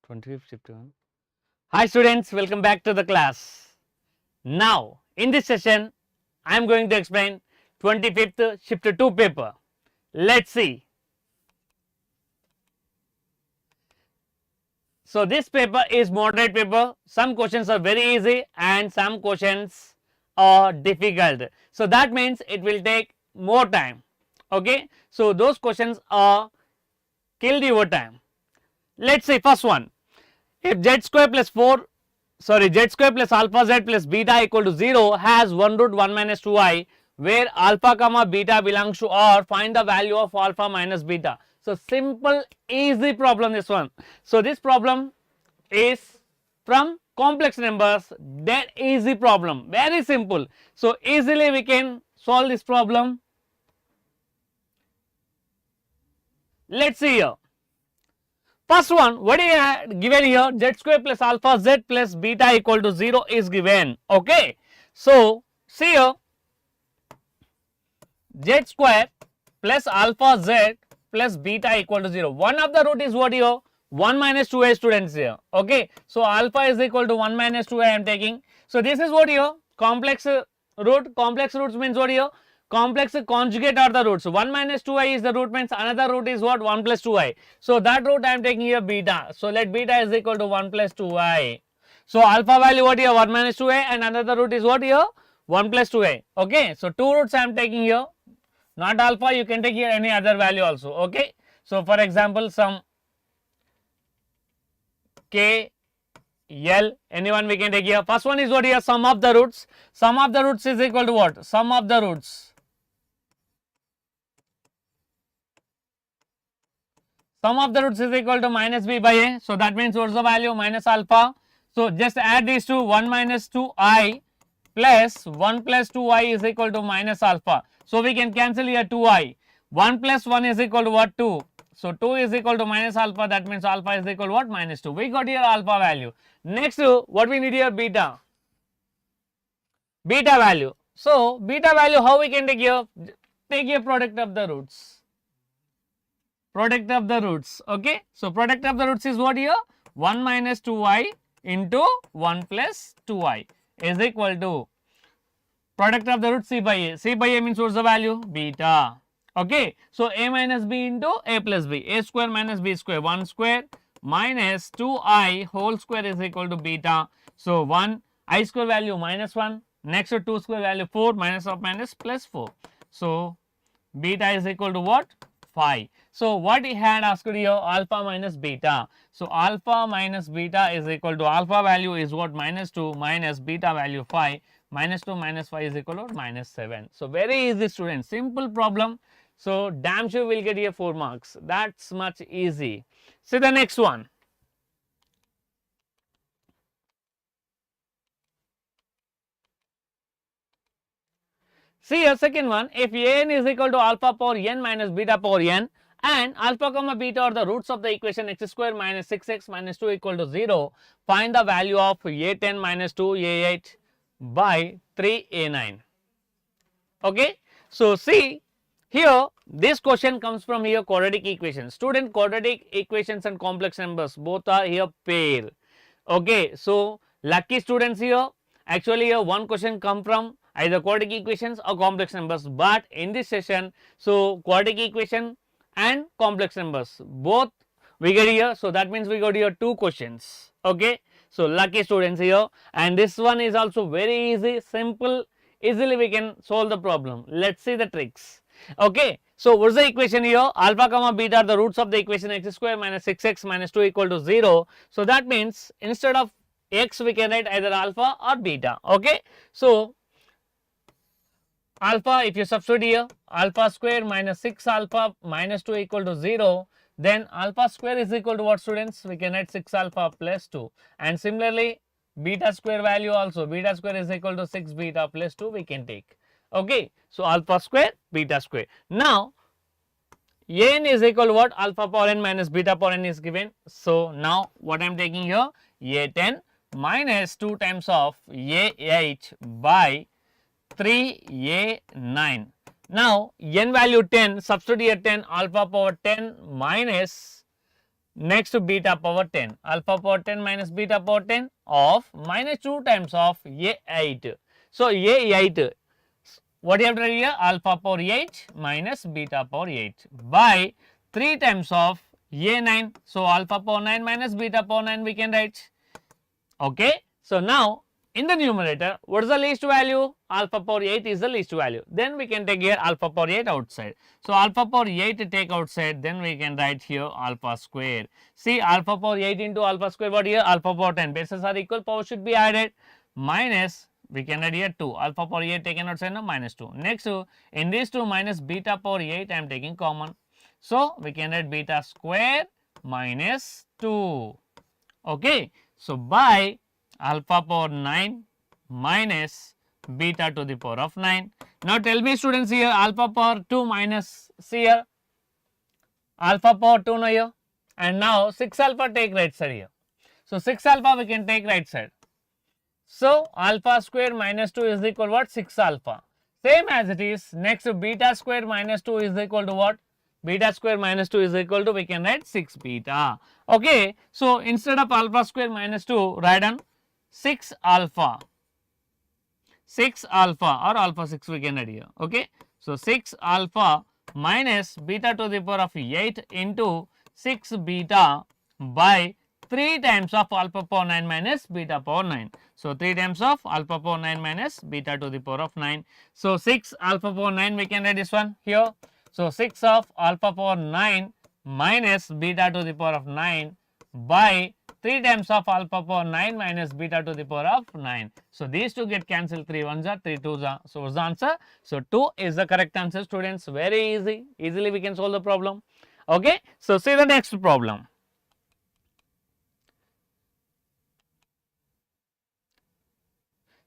25th Shift-2. Hi students, welcome back to the class. Now, in this session, I am going to explain 25th Shift-2 paper. Let's see. So, this paper is moderate paper. Some questions are very easy and some questions are difficult. So, that means it will take more time. Okay. So, those questions are killed your time. Let's see first one. If z square plus z square plus alpha z plus beta equal to 0 has 1 root 1 minus 2i where alpha comma beta belongs to R, find the value of alpha minus beta. So, simple easy problem this one. So, this problem is from complex numbers, that easy problem, very simple. So, easily we can solve this problem. Let's see here. First one, what is given here? Z square plus alpha z plus beta equal to 0 is given. Okay. So, see here, z square plus alpha z plus beta equal to 0. One of the root is what here? 1 minus 2a students here. Okay. So, alpha is equal to 1 minus 2a I am taking. So, this is what here? Complex root. Complex roots means what here? Complex conjugate are the roots. 1 minus 2i is the root, means another root is what? 1 plus 2i. So, that root I am taking here beta. So, let beta is equal to 1 plus 2i. So, alpha value what here? 1 minus 2a and another root is what here? 1 plus 2a. Okay. So, two roots I am taking here. Not alpha, you can take here any other value also. Okay. So, for example, some k, L, anyone we can take here. First one is what here? Sum of the roots. Sum of the roots is equal to what? Sum of the roots. Sum of the roots is equal to minus b by a. So, that means what's the value? Minus alpha. So, just add these two, 1 minus 2i plus 1 plus 2i is equal to minus alpha. So, we can cancel here 2i. 1 plus 1 is equal to what? 2. So, 2 is equal to minus alpha, that means alpha is equal to what? Minus 2. We got here alpha value. Next, what we need here? Beta. Beta value. So, beta value how we can take here? Take here product of the roots. Product of the roots. Okay. So, product of the roots is what here? 1 minus 2i into 1 plus 2i is equal to product of the root c by a. C by a means what's the value? Beta. Okay. So, a minus b into a plus b. A square minus b square. 1 square minus 2i whole square is equal to beta. So, 1 I square value minus 1. Next to 2 square value 4 minus of minus plus 4. So, beta is equal to what? 5. So, what he had asked here? Alpha minus beta. So, alpha minus beta is equal to alpha value is what? Minus 2 minus beta value 5. Minus 2 minus 5 is equal to minus 7. So, very easy students, simple problem. So, damn sure we will get here 4 marks. That's much easy. See the next one. See a second one, if n is equal to alpha power n minus beta power n and alpha comma beta are the roots of the equation x square minus 6x minus 2 equal to 0, find the value of a10 minus 2a8 by 3a9. Okay. So, see here this question comes from here quadratic equations. Student, quadratic equations and complex numbers both are here pair. Okay. So, lucky students here, actually here one question come from either quadratic equations or complex numbers, but in this session, so quadratic equation and complex numbers both we get here. So, that means we got here 2 questions. Okay. So, lucky students here, and this one is also very easy, simple, easily we can solve the problem. Let's see the tricks. Okay. So, what is the equation here? Alpha comma beta are the roots of the equation x square minus 6x minus 2 equal to 0. So, that means instead of x we can write either alpha or beta. Okay. So, alpha, if you substitute here, alpha square minus 6 alpha minus 2 equal to 0, then alpha square is equal to what students? We can write 6 alpha plus 2, and similarly beta square value also, beta square is equal to 6 beta plus 2 we can take. Okay. So, alpha square, beta square. Now, n is equal to what? Alpha power n minus beta power n is given. So, now what I am taking here? a10 minus 2 times of a8 by 3a9. Now, n value 10, substitute here 10, alpha power 10 minus next to beta power 10, alpha power 10 minus beta power 10 of minus 2 times of A8. So, A8, what you have to write here? Alpha power 8 minus beta power 8 by 3 times of A9. So, alpha power 9 minus beta power 9 we can write. Okay. So, now in the numerator, what is the least value? Alpha power 8 is the least value. Then we can take here alpha power 8 outside. So, alpha power 8 take outside, then we can write here alpha square. See, alpha power 8 into alpha square, what here? Alpha power 10. Bases are equal, power should be added. Minus, we can write here 2. Alpha power 8 taken outside, now minus 2. Next, in these 2 minus beta power 8, I am taking common. So, we can write beta square minus 2. Okay. So, by alpha power 9 minus beta to the power of 9. Now, tell me students here alpha power 2 minus, see here alpha power 2 now here, and now 6 alpha take right side here. So, 6 alpha we can take right side. So, alpha square minus 2 is equal to what? 6 alpha. Same as it is, next beta square minus 2 is equal to what? Beta square minus 2 is equal to, we can write 6 beta. Okay. So, instead of alpha square minus 2, write down 6 alpha. 6 alpha or alpha 6 we can write here. Okay. So, 6 alpha minus beta to the power of 8 into 6 beta by 3 times of alpha power 9 minus beta power 9. So, 3 times of alpha power 9 minus beta to the power of 9. So, 6 alpha power 9 we can write this one here. So, 6 of alpha power 9 minus beta to the power of 9 by 3 times of alpha power 9 minus beta to the power of 9. So, these two get cancelled, 3 ones are 3 twos are. So, what's the answer? So, 2 is the correct answer students, very easy, easily we can solve the problem. Okay. So, see the next problem.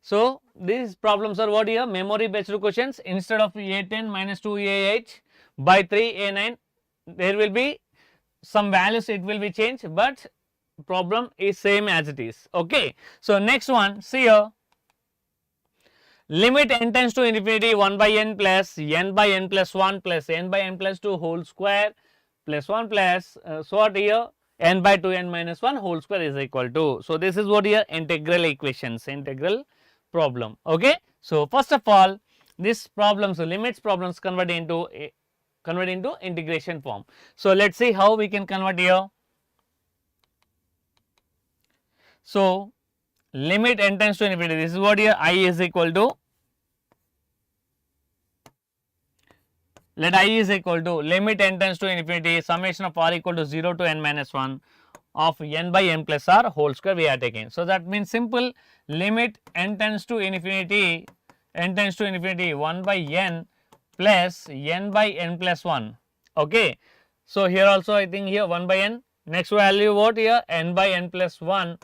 So, these problems are what here? Memory based questions. Instead of A10 minus 2A8 by 3A9, there will be some values, it will be changed, but problem is same as it is. Okay. So, next one, see here, limit n tends to infinity 1 by n plus n by n plus 1 plus n by n plus 2 whole square plus 1 plus so what here n by 2 n minus 1 whole square is equal to. So, this is what here integral equations, integral problem. Okay. So, first of all, this problems, limits problems convert into integration form. So, let us see how we can convert here. So, limit n tends to infinity, this is what here I is equal to, let I is equal to limit n tends to infinity summation of r equal to 0 to n minus 1 of n by n plus r whole square we are taking. So, that means simple, limit n tends to infinity 1 by n plus n by n plus 1. Okay. So, here also I think here 1 by n, next value what here n by n plus 1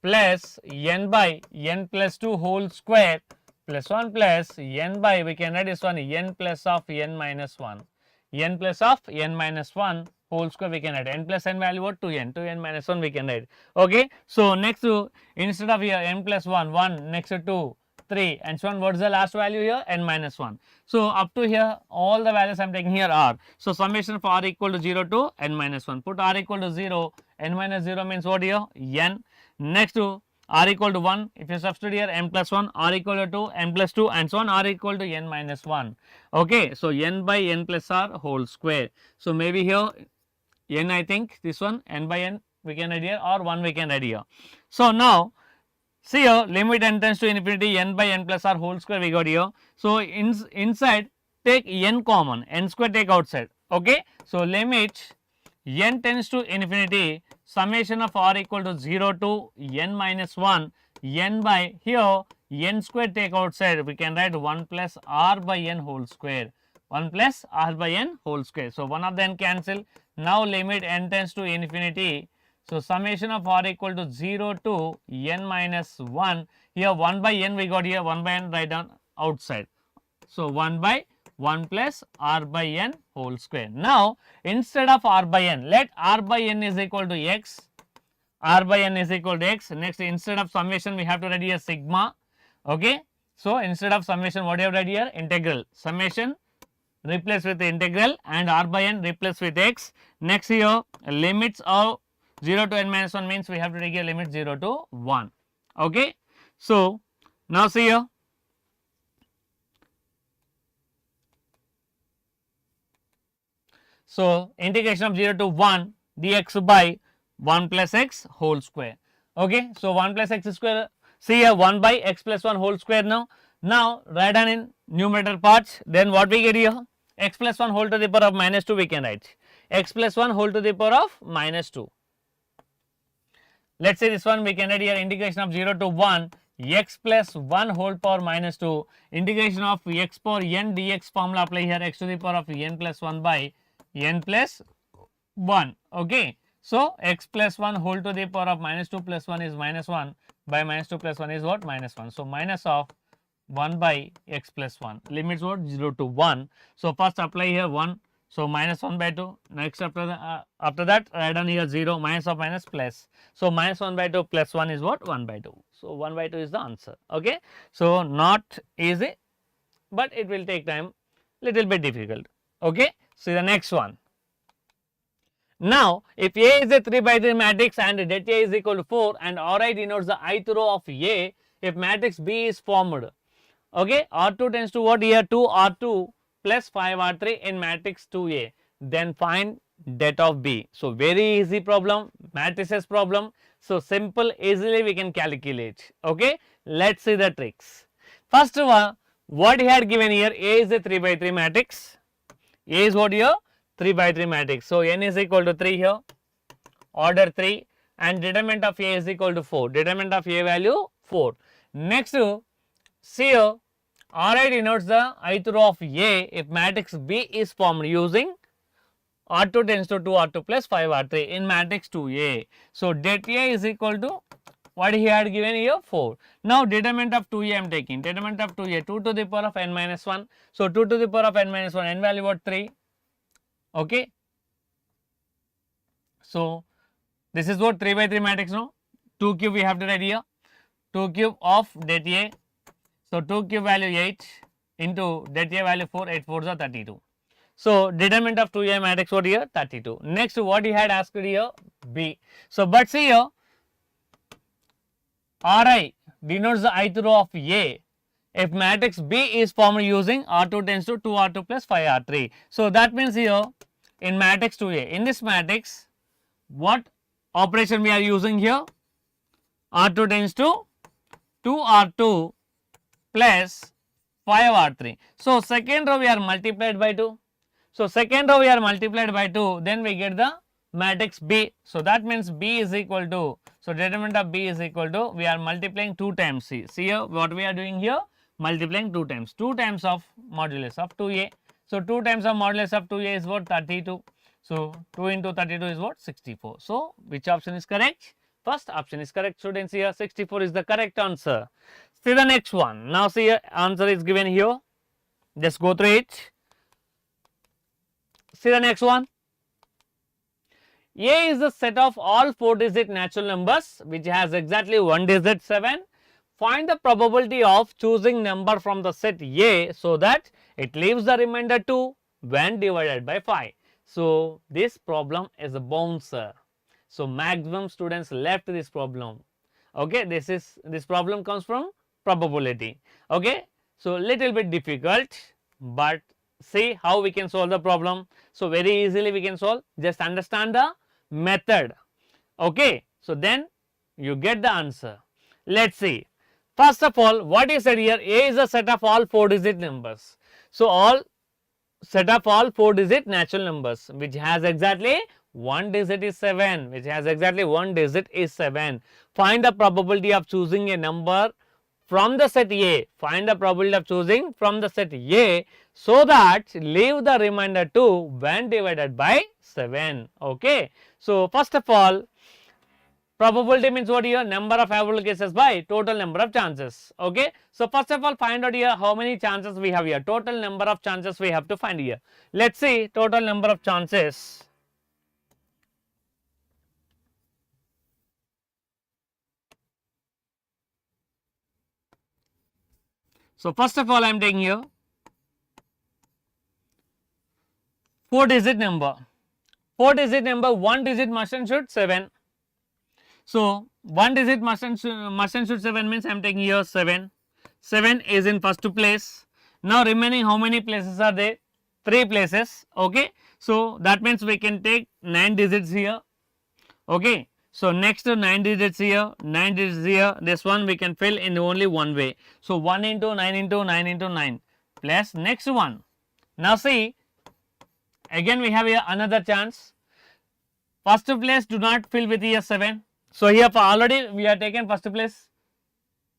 plus n by n plus 2 whole square plus 1 plus n by, we can write this one n plus of n minus 1, n plus of n minus 1 whole square we can write, n plus n value what 2n minus 1 we can write. Okay. So, next to instead of here n plus 1, next to 2, 3 and so on, what is the last value here? N minus 1. So, up to here all the values I am taking here are. So, summation of r equal to 0 to n minus 1, put r equal to 0, n minus 0 means what here? N. Next to r equal to 1, if you substitute here n plus 1, r equal to 2, n plus 2 and so on, r equal to n minus 1. Okay. So, n by n plus r whole square. So, maybe here n I think this one n by n we can write here or 1 we can write here. So, now see here limit n tends to infinity n by n plus r whole square we got here. So, inside take n common, n square take outside. Okay. So, limit n tends to infinity summation of r equal to 0 to n minus 1 n by here n square take outside, we can write 1 plus r by n whole square, 1 plus r by n whole square. So, one of the n cancel. Now, limit n tends to infinity. So, summation of r equal to 0 to n minus 1, here 1 by n we got here 1 by n write down outside. So, 1 by 1 plus r by n whole square. Now, instead of r by n, let r by n is equal to x, r by n is equal to x. Next, instead of summation we have to write here sigma. Okay. So, instead of summation what you have write here? Integral summation replace with the integral and r by n replace with x. Next here limits of 0 to n minus 1 means we have to take a limit 0 to 1. Okay. So, now see here. So, integration of 0 to 1 dx by 1 plus x whole square. Okay. So, 1 plus x square, see here 1 by x plus 1 whole square now. Now, write down in numerator parts, then what we get here? X plus 1 whole to the power of minus 2 we can write. X plus 1 whole to the power of minus 2. Let us say this one we can write here integration of 0 to 1 x plus 1 whole power minus 2 integration of x power n dx formula apply here x to the power of n plus 1 by n plus 1. Okay. So, x plus 1 whole to the power of minus 2 plus 1 is minus 1 by minus 2 plus 1 is what? Minus 1. So, minus of 1 by x plus 1 limits what? 0 to 1. So, first apply here 1. So, minus 1 by 2. Next after that write down here 0 minus of minus plus. So, minus 1 by 2 plus 1 is what? 1 by 2. So, 1 by 2 is the answer. Okay. So, not easy, but it will take time, little bit difficult. Okay. See the next one. Now, if A is a 3 by 3 matrix and det A is equal to 4 and Ri denotes the ith row of A, if matrix B is formed, okay, R2 tends to what here? 2 R2 plus 5 R3 in matrix 2A, then find det of B. So, very easy problem, matrices problem. So, simple, easily we can calculate. Okay, let us see the tricks. First of all, what he had given here? A is a 3 by 3 matrix. A is what here? 3 by 3 matrix. So, n is equal to 3 here, order 3 and determinant of A is equal to 4, determinant of A value 4. Next, see here, Ri denotes the ith row of A if matrix B is formed using R2 tends to 2 R2 plus 5 R3 in matrix 2A. So, det A is equal to what he had given here 4. Now, determinant of 2A I am taking, determinant of 2A 2 to the power of n minus 1. So, 2 to the power of n minus 1, n value what? 3. Okay. So, this is what 3 by 3 matrix now, 2 cube we have to write here, 2 cube of det A. So, 2 cube value 8 into det A value 4, 8 4s are 32. So, determinant of 2A matrix what here? 32. Next, what he had asked here? B. So, but see here, Ri denotes the ith row of A if matrix B is formed using R2 tends to 2 R2 plus 5 R3. So, that means here in matrix 2A, in this matrix, what operation we are using here? R2 tends to 2 R2 plus 5 R3. So, second row we are multiplied by 2. So, second row we are multiplied by 2, then we get the matrix B. So, that means B is equal to, so determinant of B is equal to, we are multiplying 2 times C. See here what we are doing here? Multiplying 2 times of modulus of 2A. So, 2 times of modulus of 2A is what? 32. So, 2 into 32 is what? 64. So, which option is correct? First option is correct, students. Here 64 is the correct answer. See the next one. Now, see here answer is given here. Just go through it. See the next one. A is the set of all 4-digit natural numbers which has exactly 1 digit 7. Find the probability of choosing number from the set A so that it leaves the remainder 2 when divided by 5. So, this problem is a bouncer. So, maximum students left this problem. Okay, this problem comes from probability. Okay, so little bit difficult, but see how we can solve the problem. So, very easily we can solve, just understand the method. Okay, so then you get the answer. Let us see. First of all, what is said here? A is a set of all 4-digit numbers. So, all set of all 4-digit natural numbers which has exactly 1 digit is 7, which has exactly 1 digit is 7. Find the probability of choosing a number from the set A. Find the probability of choosing from the set A so that leave the remainder 2 when divided by 7. Okay. So, first of all, probability means what here? Number of available cases by total number of chances. Okay. So, first of all, find out here how many chances we have here. Total number of chances we have to find here. Let us see total number of chances. So, first of all, I am taking here 4 digit number. 4 digit number, 1 digit must and should 7. So 1 digit must and should 7 means I am taking here 7. 7 is in first place. Now remaining how many places are there? 3 places. Okay. So that means we can take 9 digits here. Okay. So next to 9 digits here, 9 digits here, this one we can fill in only one way. So 1 into 9 into 9 into 9 plus next one. Now see, again we have here another chance. First place do not fill with here 7. So here for already we are taken first place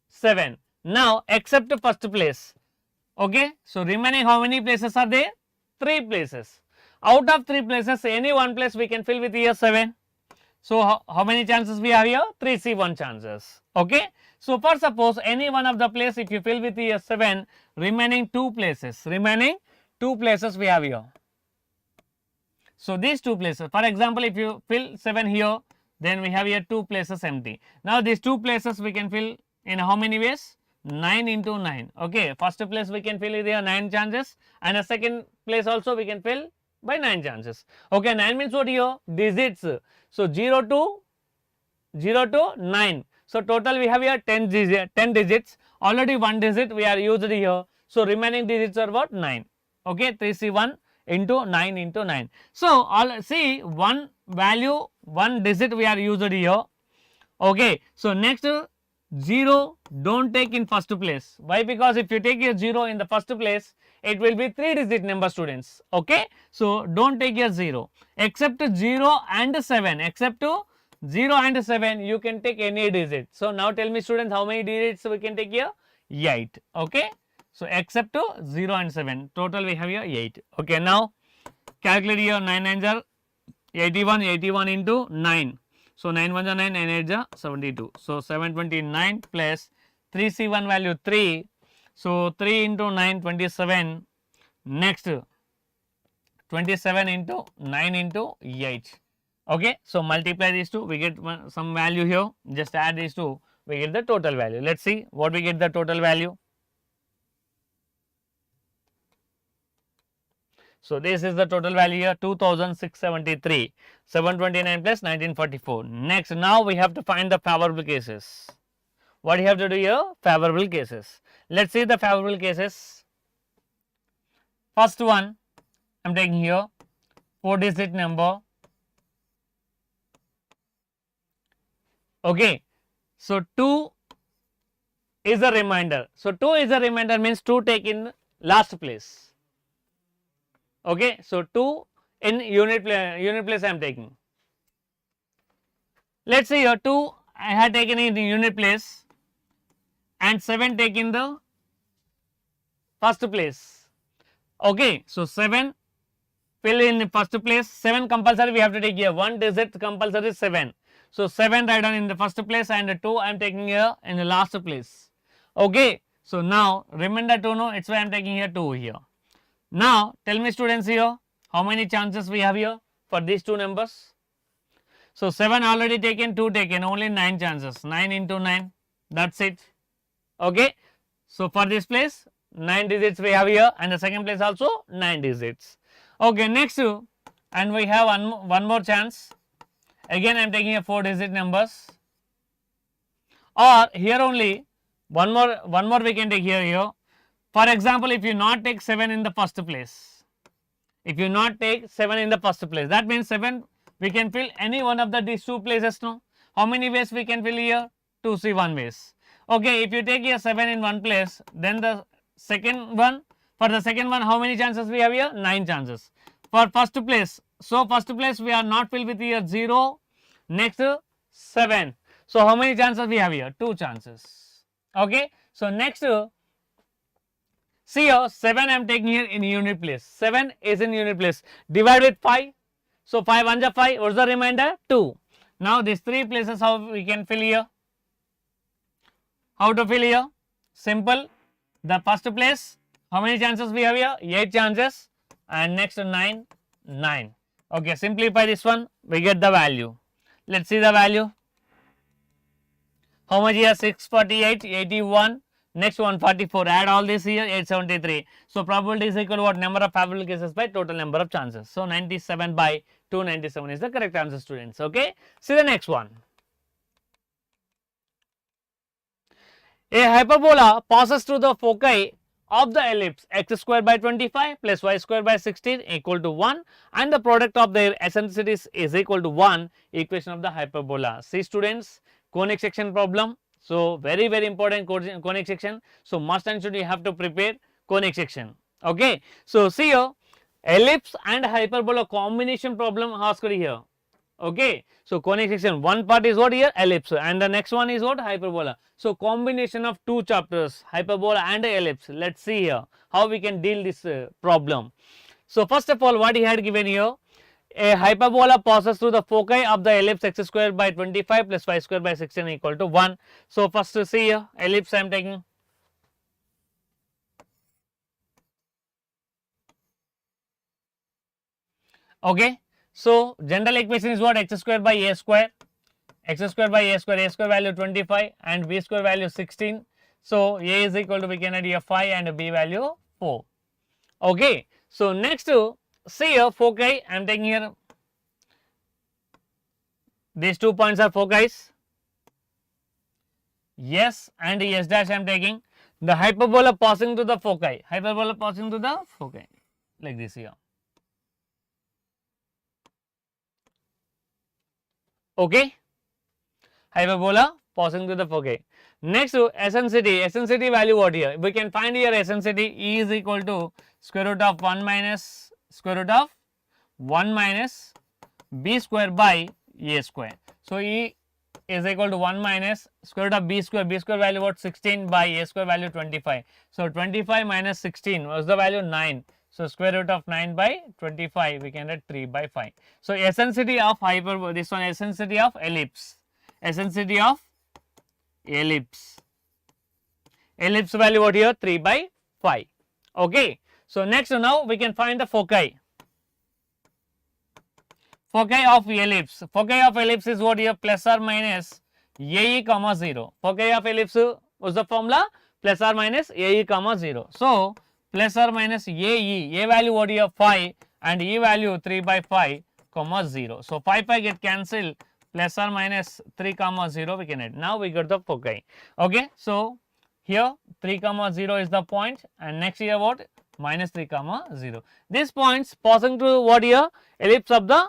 7. Now except first place. Okay. So remaining how many places are there? 3 places. Out of 3 places, any one place we can fill with here 7. So how many chances we have here? 3C1 chances. Okay. So for suppose any one of the place if you fill with here 7, remaining 2 places. Remaining 2 places we have here. So these 2 places. For example, if you fill 7 here, then we have here 2 places empty. Now these 2 places we can fill in how many ways? 9 into 9. Okay. First place we can fill with here 9 chances, and the second place also we can fill by 9 chances. Okay. 9 means what here? Digits. So 0 to 9. So total we have here 10 digits. Already 1 digit we are used here. So remaining digits are what? 9. Okay. 3C1 into 9 into 9. So see one value, 1 digit we are used here. Okay. So next 0 don't take in first place. Why? Because if you take a 0 in the first place, it will be 3 digit number, students. Okay. So don't take a 0 except 0 and 7. Except 0 and 7 you can take any digit. So now tell me, students, how many digits we can take here? 8. Okay. So except 0 and 7, total we have here 8. Okay. Now calculate here 9 9s are 81, 81 into 9. So 9 1s are 9, 9 8s are 72. So 729 plus 3C1 value 3. So 3 into 9, 27. Next 27 into 9 into 8. Okay. So multiply these two, we get some value here. Just add these two, we get the total value. Let us see what we get the total value. So this is the total value here, 2673, 729 plus 1944. Next, now we have to find the favorable cases. What you have to do here? Favorable cases. Let us see the favorable cases. First one I am taking here 4 digit number. Okay. So 2 is a remainder. So 2 is a remainder means 2 take in last place. Okay. So 2 in unit place I am taking. Let us see here 2 I had taken in the unit place and 7 taken the first place. Okay. So 7 fill in the first place, 7 compulsory we have to take here, 1 digit compulsory 7. So 7 write down in the first place and 2 I am taking here in the last place. Okay. So now remainder 2 no, it's why I am taking here 2 here. Now tell me, students, here how many chances we have here for these two numbers. So 7 already taken, 2 taken, only 9 chances, 9 into 9, that's it. Okay. So for this place 9 digits we have here, and the second place also 9 digits. Okay. Next and we have one more chance. Again I am taking a 4 digit numbers, or here only one more we can take here. For example, if you not take 7 in the first place, if you not take 7 in the first place, that means 7 we can fill any one of these 2 places. No, how many ways we can fill here? 2C1 ways. Okay. If you take here 7 in one place, then the second one, for the second one how many chances we have here? 9 chances. For first place, so first place we are not filled with here 0, next 7. So how many chances we have here? 2 chances. Okay. So next, see here 7 I am taking here in unit place, 7 is in unit place, divide with 5. So 5 1s are 5, what is the remainder? 2. Now these 3 places how we can fill here? How to fill here? Simple. The first place, how many chances we have here? 8 chances, and next 9, 9. Okay, simplify this one, we get the value. Let us see the value. How much here? 648, 81, Next 144, add all this here, 873. So probability is equal to what? Number of favorable cases by total number of chances. So 97 by 297 is the correct answer, students. Okay. See the next one. A hyperbola passes through the foci of the ellipse x square by 25 plus y square by 16 equal to 1, and the product of their eccentricities is equal to 1. Equation of the hyperbola. See students, conic section problem. So very important conic section. So must and should you have to prepare conic section. Okay. So see here, ellipse and hyperbola combination problem asked here. Okay. So conic section, one part is what here? Ellipse, and the next one is what? Hyperbola. So combination of two chapters, hyperbola and ellipse. Let's see here how we can deal this problem. So first of all, what he had given here, a hyperbola passes through the foci of the ellipse x square by 25 plus y square by 16 equal to 1. So first to see here, ellipse I am taking. Okay. So general equation is what? X square by a square, x square by a square value 25 and b square value 16. So a is equal to, we can add here 5 and b value 4. Okay. So next to see here, foci I am taking here, these 2 points are foci, yes and yes dash I am taking. The hyperbola passing to the foci, hyperbola passing to the foci like this here. Okay, hyperbola passing to the foci. Next to eccentricity value what here? We can find here eccentricity E is equal to square root of 1 minus b square by a square. So E is equal to 1 minus square root of b square value what? 16 by a square value 25. So 25 minus 16 was the value 9. So square root of 9 by 25, we can get 3 by 5. So eccentricity of hyperbola, this one eccentricity of ellipse, eccentricity of ellipse value what here? 3 by 5. Okay. So next now we can find the foci. Foci of ellipse. Foci of ellipse is what here? Plus or minus AE comma 0. Foci of ellipse was the formula? Plus or minus AE comma 0. So plus or minus AE, A value what here? 5 and E value 3 by 5 comma 0. So 5 get cancelled, plus or minus 3 comma 0 we can add. Now we got the foci. Okay. So here 3 comma 0 is the point, and next here what? Minus 3 comma 0. These points passing through what here? Ellipse of the,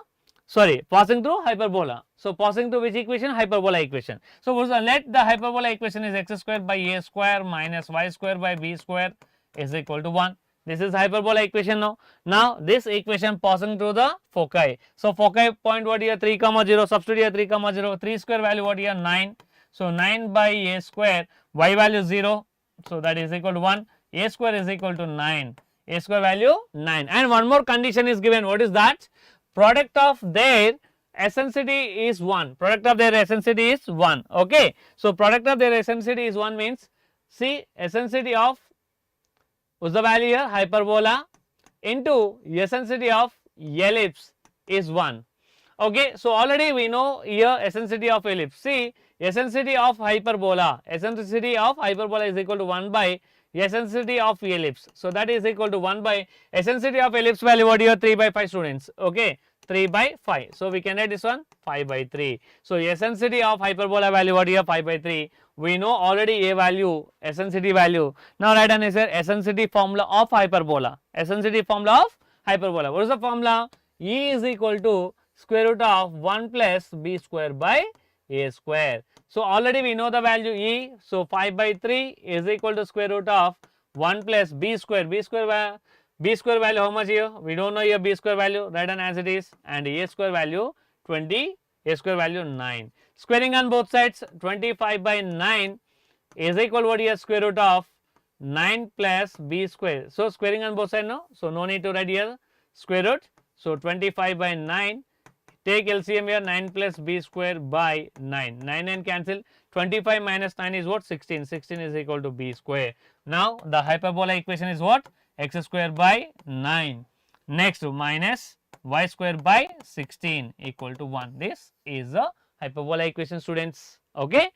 passing through hyperbola. So passing through which equation? Hyperbola equation. So let the hyperbola equation is x square by a square minus y square by b square is equal to 1. This is hyperbola equation now. Now this equation passing through the foci. So foci point what here? 3 comma 0, substitute here 3 comma 0, 3 square value what here? 9. So 9 by a square, y value 0, so that is equal to 1, a square is equal to 9, a square value 9, and one more condition is given. What is that? Product of their eccentricity is 1, product of their eccentricity is 1. Okay. So product of their eccentricity is 1 means, see, eccentricity of, what's the value here? Hyperbola into eccentricity of ellipse is 1. Okay. So already we know here eccentricity of ellipse. See, eccentricity of hyperbola is equal to 1 by eccentricity of ellipse. So that is equal to 1 by eccentricity of ellipse value what here? 3 by 5 students. Okay. 3 by 5. So we can add this one 5 by 3. So eccentricity of hyperbola value what here? 5 by 3. We know already a value, eccentricity value. Now write down is here eccentricity formula of hyperbola. Eccentricity formula of hyperbola. What is the formula? E is equal to square root of 1 plus b square by a square. So already we know the value E. So 5 by 3 is equal to square root of 1 plus b square. B square value how much here? We don't know here b square value. Write down as it is, and a square value 20, a square value 9. Squaring on both sides, 25 by 9 is equal to what here? Square root of 9 plus b square. So squaring on both sides now. So no need to write here square root. So 25 by 9. Take LCM here, 9 plus b square by 9. 9 and cancel. 25 minus 9 is what? 16. 16 is equal to b square. Now the hyperbola equation is what? X square by 9. Next minus y square by 16 equal to 1. This is the hyperbola equation, students. Okay.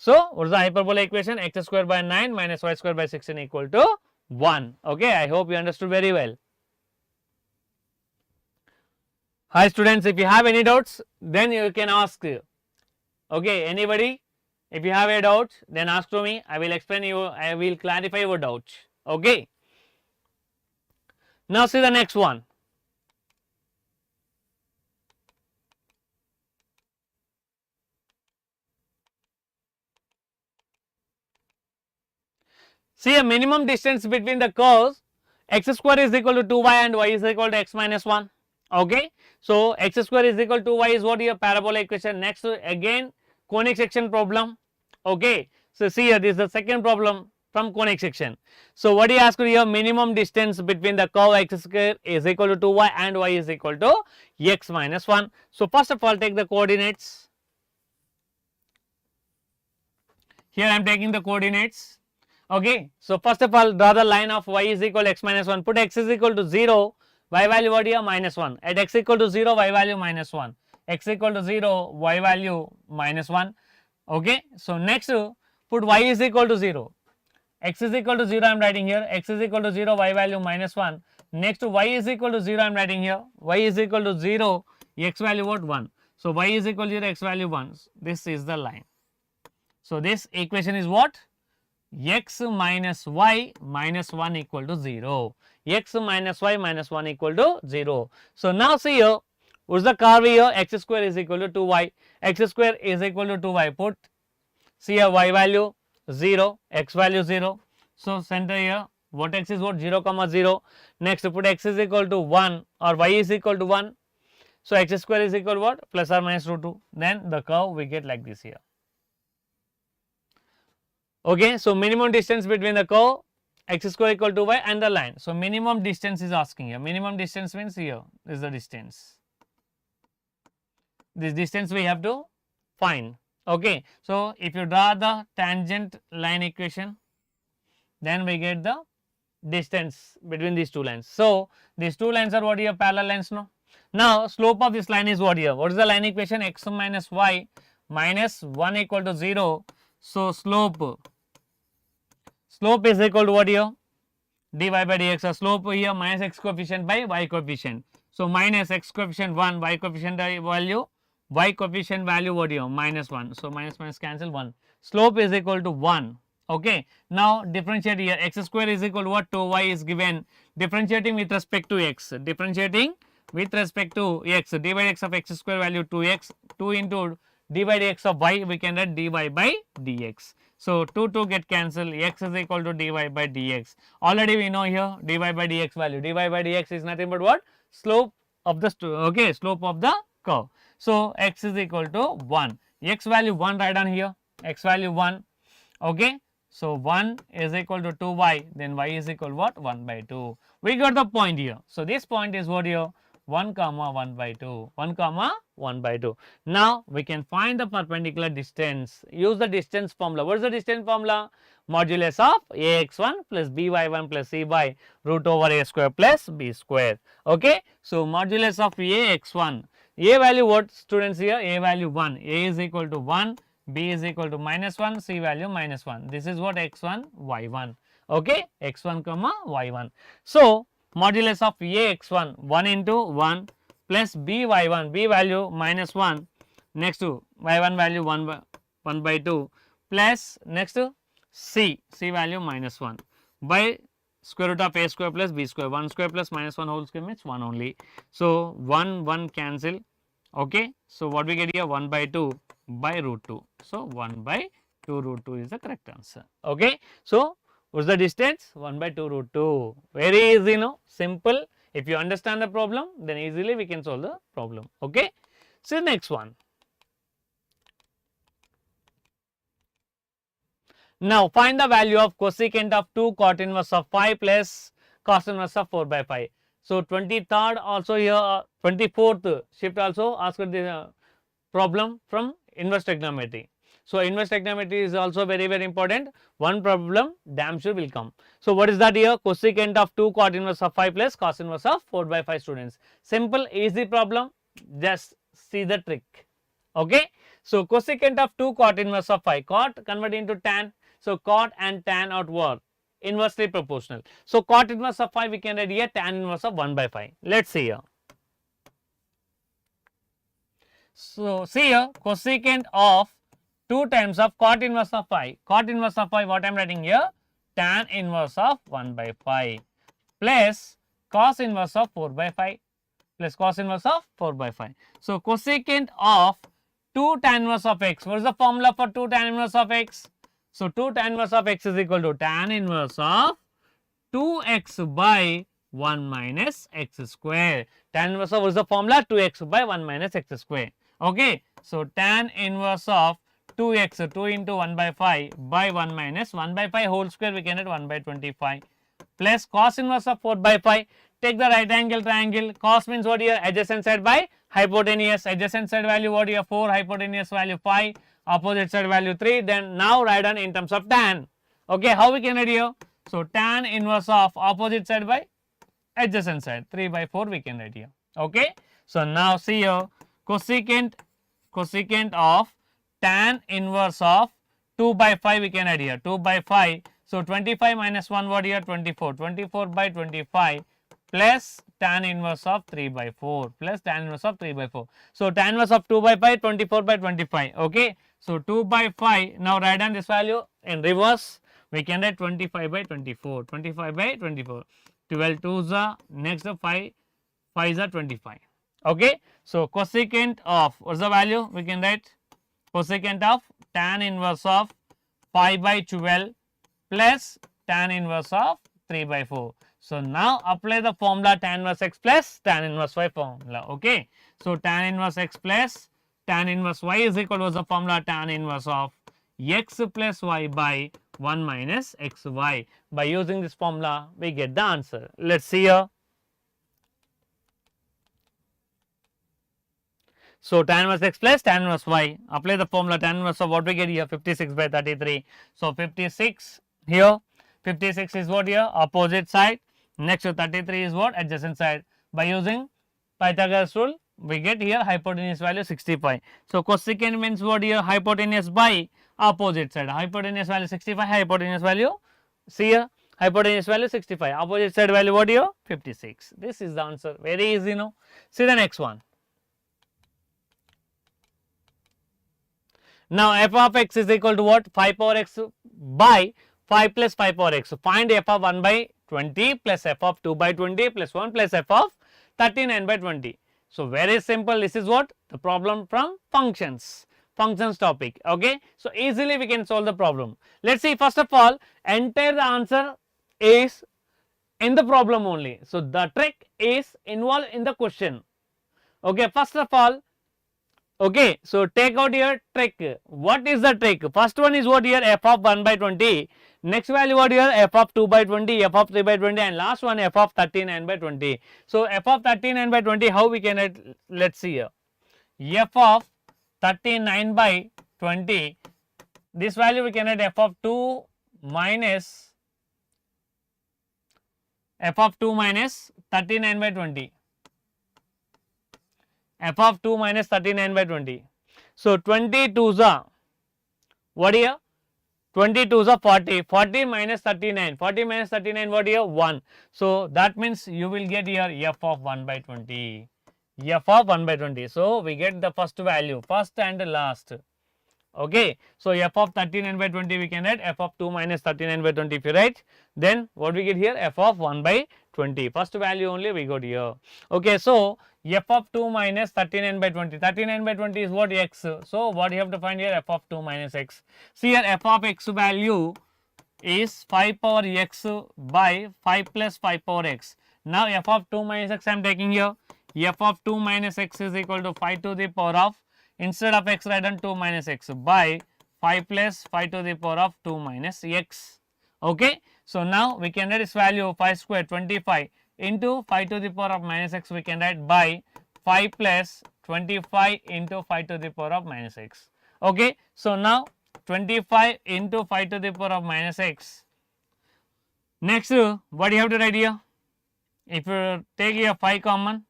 So, what is the hyperbola equation? X square by 9 minus y square by 16 equal to 1. Okay, I hope you understood very well. Hi students, if you have any doubts, then you can ask. Okay, anybody? If you have a doubt, then ask to me. I will explain you. I will clarify your doubt. Okay. Now see the next one. See a minimum distance between the curves. X square is equal to 2y and y is equal to x minus 1. Okay. So x square is equal to y is what your parabola equation. Next again conic section problem. Okay. So see here, this is the second problem from conic section. So what he asked here, minimum distance between the curve x square is equal to 2y and y is equal to x minus 1. So first of all take the coordinates. Here I am taking the coordinates. Okay. So first of all draw the line of y is equal to x minus 1. Put x is equal to 0. Y value what here? Minus 1. At x equal to 0, y value minus 1. X equal to 0, y value minus 1. Okay. So next put y is equal to 0. X is equal to 0 I am writing here. X is equal to 0, y value minus 1. Next y is equal to 0 I am writing here. Y is equal to 0, x value what? 1. So y is equal to 0, x value 1. This is the line. So this equation is what? X minus y minus 1 equal to 0. X minus y minus 1 equal to 0. So now see here, what's the curve here? X square is equal to 2y. X square is equal to 2y. Put, see here, y value 0, x value 0. So center here, vertex is what? 0 comma 0. Next put x is equal to 1 or y is equal to 1. So x square is equal to what? Plus or minus root 2. Then the curve we get like this here. Okay, so minimum distance between the curve x square equal to y and the line. So minimum distance is asking here. Minimum distance means here is the distance. This distance we have to find. Okay, so if you draw the tangent line equation, then we get the distance between these two lines. So these two lines are what here? Parallel lines, no? Now slope of this line is what here? What is the line equation? X minus y minus 1 equal to 0. So slope is equal to what here? Dy by dx. So slope here minus x coefficient by y coefficient. So minus x coefficient 1, y coefficient value, y coefficient value what here? Minus 1. So minus minus cancel 1. Slope is equal to 1. Okay. Now differentiate here. X square is equal to what? 2y is given. Differentiating with respect to x. Differentiating with respect to x. Dy by x of x square value 2x. 2 into dy by dx of y, we can write dy by dx. So 2 get cancelled, x is equal to dy by dx. Already we know here dy by dx value. Dy by dx is nothing but what? Slope of the slope of the curve. So x is equal to 1. X value 1 write down here. X value 1. Okay. So 1 is equal to 2y. Then y is equal to what? 1 by 2. We got the point here. So this point is what here? 1 comma 1 by 2. 1 comma 1 by 2. Now we can find the perpendicular distance. Use the distance formula. What is the distance formula? Modulus of ax1 plus by1 plus c by root over a square plus b square. Okay. So modulus of ax1. A value what students here? A value 1. A is equal to 1. B is equal to minus 1. C value minus 1. This is what x1 y1. Okay. x1 comma y1. So modulus of ax1 1 into 1 plus by1, b value minus 1, next to y1 value 1 by 2 plus next to c value minus 1 by square root of a square plus b square. 1 square plus minus 1 whole square means 1 only. So 1 cancel. Okay. So what we get here? 1 by 2 by root 2. So 1 by 2 root 2 is the correct answer. Okay. So what's the distance? 1 by 2 root 2. Very easy, no? Simple. If you understand the problem, then easily we can solve the problem. Okay. So next one. Now find the value of cosecant of 2 cot inverse of 5 plus cos inverse of 4 by 5. So 23rd also here, 24th shift also asked the problem from inverse trigonometry. So inverse trigonometry is also very important. One problem damn sure will come. So what is that here? Cosecant of 2 cot inverse of 5 plus cos inverse of 4 by 5 students. Simple easy problem. Just see the trick. Okay. So cosecant of 2 cot inverse of phi. Cot convert into tan. So cot and tan are what? Inversely proportional. So cot inverse of phi we can write here tan inverse of 1 by phi. Let's see here. So see here cosecant of 2 times of cot inverse of phi. Cot inverse of phi, what I am writing here? Tan inverse of 1 by phi plus cos inverse of 4 by phi plus cos inverse of 4 by phi. So cosecant of 2 tan inverse of x. What is the formula for 2 tan inverse of x? So 2 tan inverse of x is equal to tan inverse of 2x by 1 minus x square. Tan inverse of, what is the formula? 2x by 1 minus x square. Okay. So tan inverse of 2x, 2 into 1 by 5 by 1 minus 1 by 5 whole square, we can get 1 by 25 plus cos inverse of 4 by 5. Take the right angle triangle. Cos means what here? Adjacent side by hypotenuse. Adjacent side value what here? 4, hypotenuse value 5, opposite side value 3. Then now write down in terms of tan. Okay, how we can write here? So tan inverse of opposite side by adjacent side, 3 by 4 we can write here. Okay. So now see here cosecant of tan inverse of 2 by 5 we can write here, 2 by 5. So 25 minus 1 what here? 24, 24 by 25 plus tan inverse of 3 by 4 plus tan inverse of 3 by 4. So tan inverse of 2 by 5, 24 by 25. Okay. So 2 by 5, now write down this value in reverse. We can write 25 by 24, 25 by 24. 12 2s are, next 5 5s are 25. Okay. So cosecant of, what's the value? We can write cosecant of tan inverse of 5 by 12 plus tan inverse of 3 by 4. So now apply the formula tan inverse x plus tan inverse y formula. Okay. So tan inverse x plus tan inverse y is equal to the formula tan inverse of x plus y by 1 minus xy. By using this formula we get the answer. Let's see here. So tan inverse x plus tan inverse y, apply the formula tan inverse of what we get here? 56 by 33. So 56 here, 56 is what here? Opposite side. Next to 33 is what? Adjacent side. By using Pythagoras rule we get here hypotenuse value 65. So cosecant means what here? Hypotenuse by opposite side. Hypotenuse value 65, hypotenuse value, see here, hypotenuse value 65, opposite side value what here? 56. This is the answer. Very easy, no? See the next one. Now f of x is equal to what? 5 power x by 5 plus 5 power x. So find f of 1 by 20 plus f of 2 by 20 plus 1 plus f of 39 by 20. So very simple. This is what? The problem from functions topic. Okay. So easily we can solve the problem. Let's see, first of all, enter the answer is in the problem only. So the trick is involved in the question. Okay. First of all, okay, so take out your trick. What is the trick? First one is what here? F of 1 by 20. Next value what here? F of 2 by 20, f of 3 by 20, and last one f of 39 by 20. So f of 39 by 20, how we can write? Let's see here. F of 39 by 20, this value we can write f of 2 minus 39 by 20. F of 2 minus 39 by 20. So 22s are what here? 22s are 40. 40 minus 39. 40 minus 39 what here? 1. So that means you will get here f of 1 by 20. F of 1 by 20. So we get the first value, first and last. Okay. So f of 39 by 20 we can write f of 2 minus 39 by 20 if you write. Then what we get here? F of 1 by 20. First value only we got here. Okay. So f of 2 minus 39 by 20. 39 by 20 is what? X. So what you have to find here? F of 2 minus x. See here f of x value is 5 power x by 5 plus 5 power x. Now f of 2 minus x I am taking here. F of 2 minus x is equal to 5 to the power of, instead of x write down 2 minus x by 5 plus 5 to the power of 2 minus x. Okay. So now we can write this value 5 square 25 into 5 to the power of minus x we can write by 5 plus 25 into 5 to the power of minus x. Okay. So now 25 into 5 to the power of minus x. Next what you have to write here? If you take here 5 common,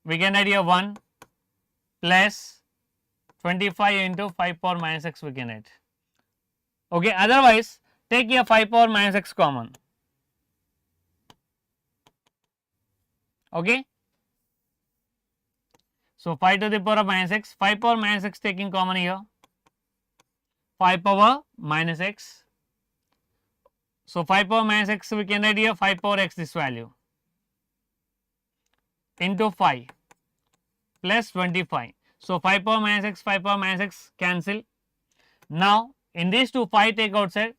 we can write here 1 plus 25 into 5 power minus x we can write. Okay, otherwise take here 5 power minus x common. Okay. So 5 to the power of minus x, 5 power minus x taking common here, 5 power minus x. So 5 power minus x we can write here 5 power x this value into 5 plus 25. So 5 power minus x, 5 power minus x cancel. Now in these two 5 take outside,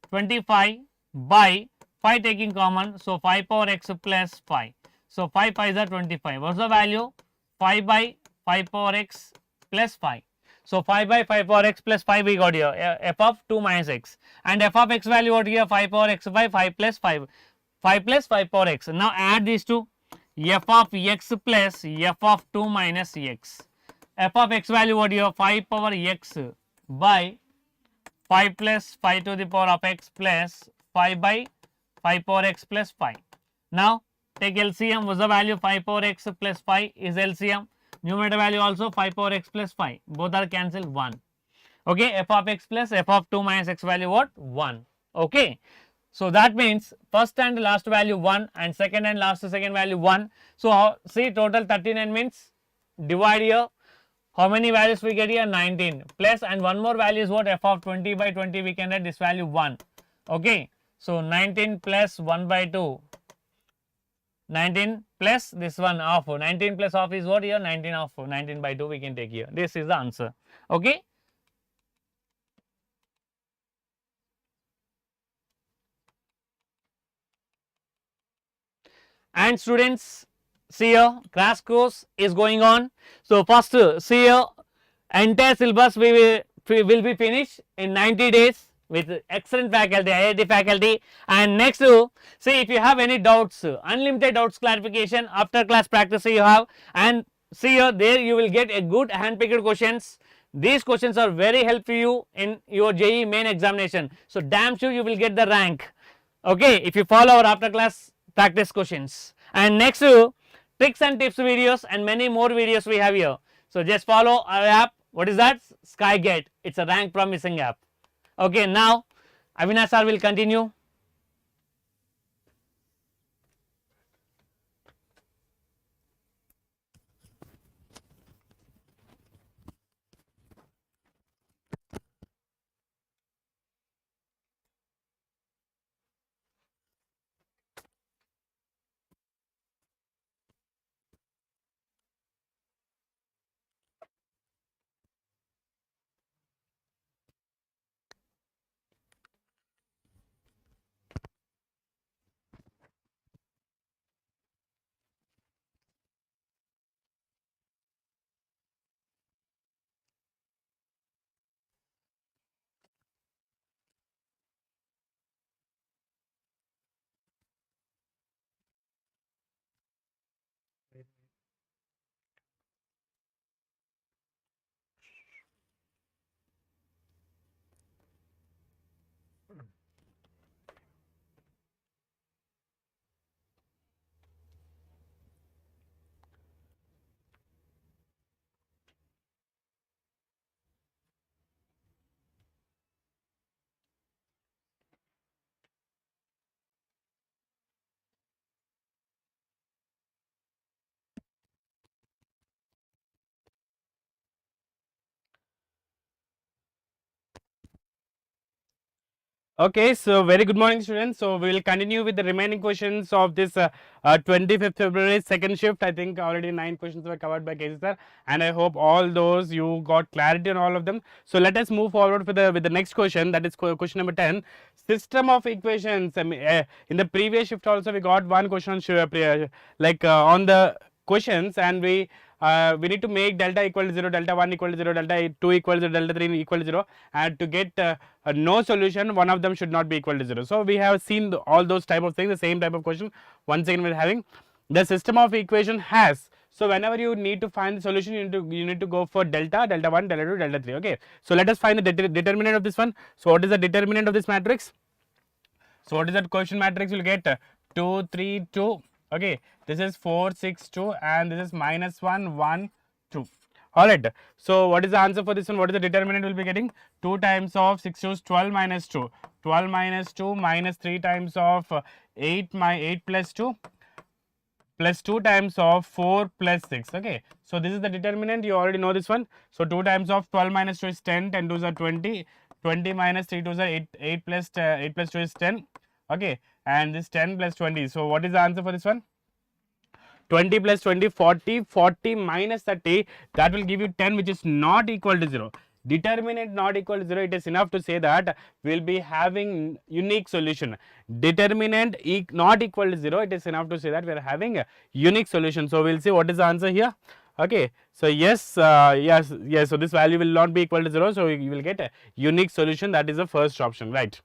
25 by 5 taking common, so 5 power x plus 5. So 5 5s are 25. What's the value? 5 by 5 power x plus 5. So 5 by 5 power x plus 5 we got here, f of 2 minus x, and f of x value what here, 5 power x by 5 plus 5, 5 plus 5 power x. Now add these two, f of x plus f of 2 minus x. F of x value what here, 5 power x by 5 plus 5 to the power of x plus 5 by 5 power x plus 5. Now take LCM. What's the value? 5 power x plus 5 is LCM. Numerator value also 5 power x plus 5. Both are cancelled 1. Okay, f of x plus f of 2 minus x value what? 1. Okay. So that means first and last value 1 and second and last second value 1. So see, total 39 means divide here. How many values we get here? 19 plus, and one more value is what? F of 20 by 20 we can write this value 1. Okay. So 19 plus 1 by 2. 19 plus this one half, 19 plus half is what here, 19 half, 19 by 2 we can take here. This is the answer. Okay. And students, see here, crash course is going on. So first see here, entire syllabus will be finished in 90 days with excellent faculty, IIT faculty. And next, see, if you have any doubts, unlimited doubts clarification after class practice you have, and see here, there you will get a good hand-picked questions. These questions are very helpful you in your JEE main examination. So damn sure you will get the rank. Okay, if you follow our after class practice questions. And next, tricks and tips videos and many more videos we have here. So just follow our app. What is that? Skyget. It's a rank promising app. Okay, now Avinash sir will continue. Okay, so very good morning students. So we will continue with the remaining questions of this 25th February second shift. I think already 9 questions were covered by KC sir, and I hope all those you got clarity on all of them. So let us move forward with the next question, that is question number 10, system of equations. In the previous shift also we got one question on on the questions, and we need to make delta equal to 0, delta 1 equal to 0, delta 2 equal to 0, delta 3 equal to 0, and to get no solution, one of them should not be equal to 0. So we have seen all those type of things, the same type of question. Once again we are having the system of equation has. So whenever you need to find the solution, you need to go for delta, delta 1, delta 2, delta 3. Okay. So let us find the determinant of this one. So what is the determinant of this matrix? So what is that question matrix? You will get 2, 3, 2. Okay, this is 4, 6, 2, and this is -1, 1, 2. Alright, so what is the answer for this one? What is the determinant we'll be getting? 2 times of 6 choose 12 minus 2. 12 minus 2 minus 3 times of 8 plus 2 plus 2 times of 4 plus 6. Okay, so this is the determinant. You already know this one. So 2 times of 12 minus 2 is 10, 10 2s are 20, 20 minus 3 2s are 8, 8 plus 2 is 10. Okay, and this 10 plus 20. So what is the answer for this one? 20 plus 20, 40, 40 minus 30, that will give you 10, which is not equal to 0. Determinant not equal to 0, it is enough to say that we will be having unique solution. Determinant not equal to 0, it is enough to say that we are having a unique solution. So, we will see what is the answer here. Okay, so yes, so this value will not be equal to 0, so you will get a unique solution, that is the first option, right?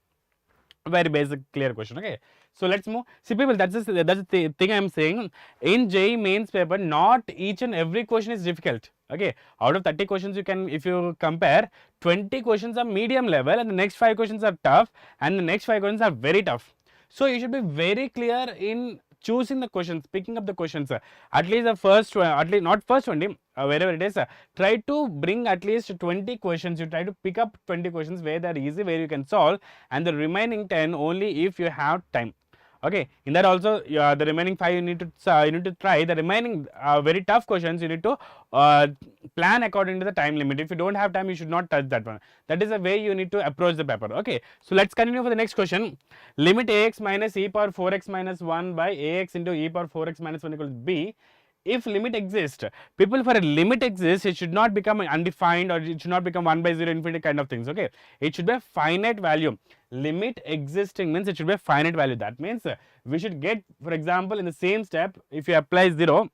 Very basic, clear question. Okay, so let's move. See, people, that's the thing I am saying. In JEE Mains paper, not each and every question is difficult. Okay, out of 30 questions, you can, if you compare, 20 questions are medium level, and the next 5 questions are tough, and the next 5 questions are very tough. So you should be very clear in choosing the questions, picking up the questions. At least the first, at least not first 20, wherever it is, try to bring at least 20 questions. You try to pick up 20 questions where they are easy, where you can solve, and the remaining 10 only if you have time. Okay, in that also the remaining 5 you need to try. The remaining very tough questions you need to plan according to the time limit. If you don't have time, you should not touch that one. That is the way you need to approach the paper. Okay, so let's continue for the next question. Limit ax minus e power 4x minus 1 by ax into e power 4x minus 1 equals b. If limit exists, people, for a limit exists, it should not become undefined, or it should not become 1 by 0 infinity kind of things. Okay, it should be a finite value. Limit existing means it should be a finite value. That means we should get, for example, in the same step, if you apply 0,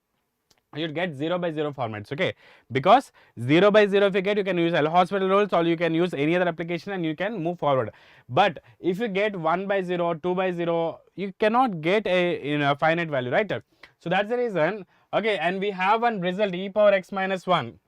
you should get 0 by 0 formats. Okay, because 0 by 0 if you get, you can use L'Hospital rules, or you can use any other application and you can move forward. But if you get 1 by 0, 2 by 0, you cannot get a finite value, right? So that's the reason. Okay, and we have one result, e power x minus 1.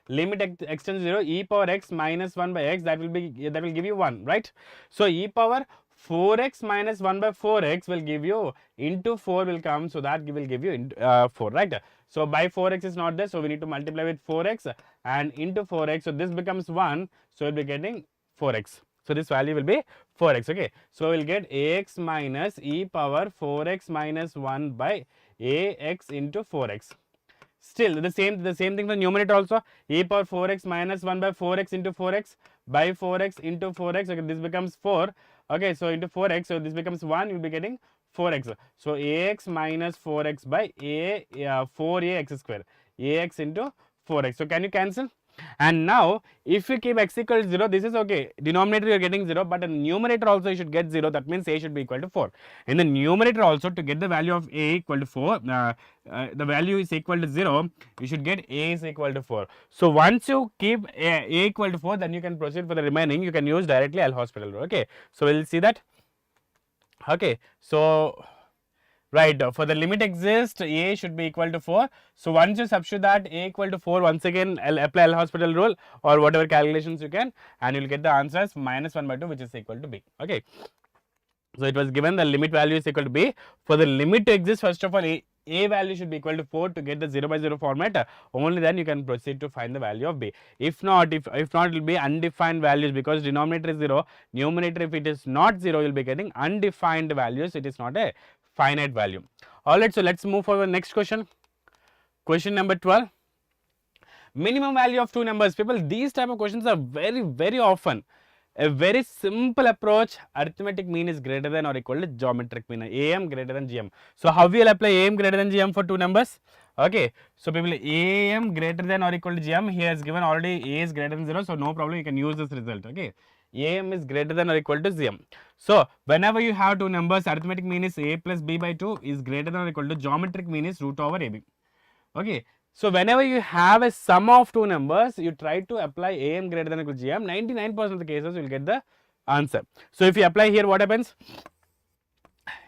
Limit extends to 0, e power x minus 1 by x, that will give you 1, right? So e power 4x minus 1 by 4x will give you, into 4 will come, so that will give you 4, right? So by 4x is not there, so we need to multiply with 4x and into 4x, so this becomes 1, so we'll be getting 4x. So this value will be 4x. Okay, so we'll get ax minus e power 4x minus 1 by ax into 4x. Still the same thing for numerator also, e power 4x minus 1 by 4x into 4x by 4x into 4x. Okay, this becomes 4. Okay, so into 4x, so this becomes 1, you'll be getting 4x. So ax minus 4x by 4ax square, ax into 4x. So can you cancel? And now if you keep x equal to 0, this is okay. Denominator you are getting 0, but in numerator also you should get 0. That means a should be equal to 4. In the numerator also, to get the value of a equal to 4, the value is equal to 0, you should get a is equal to 4. So once you keep a equal to 4, then you can proceed for the remaining. You can use directly L'Hospital rule. Okay, so we'll see that. Okay, so right, for the limit exists, a should be equal to 4. So once you substitute that a equal to 4, once again apply L'Hospital rule or whatever calculations you can, and you will get the answer as minus 1 by 2, which is equal to b. Okay, so it was given the limit value is equal to b. For the limit to exist, first of all, a value should be equal to 4 to get the 0 by 0 format. Only then you can proceed to find the value of b. If not, if not, it will be undefined values, because denominator is 0. Numerator, if it is not 0, you will be getting undefined values. It is not a finite value. Alright, so let's move forward. Next question. Question number 12. Minimum value of two numbers. People, these type of questions are very often a very simple approach. Arithmetic mean is greater than or equal to geometric mean. AM greater than GM. So how we will apply AM greater than GM for two numbers? Okay, so people, AM greater than or equal to GM, he has given already A is greater than 0, so no problem, you can use this result. Okay, AM is greater than or equal to GM. So whenever you have two numbers, arithmetic mean is A plus B by 2 is greater than or equal to geometric mean is root over AB. Okay, so whenever you have a sum of two numbers, you try to apply AM greater than or equal to GM. 99% of the cases you will get the answer. So if you apply here, what happens?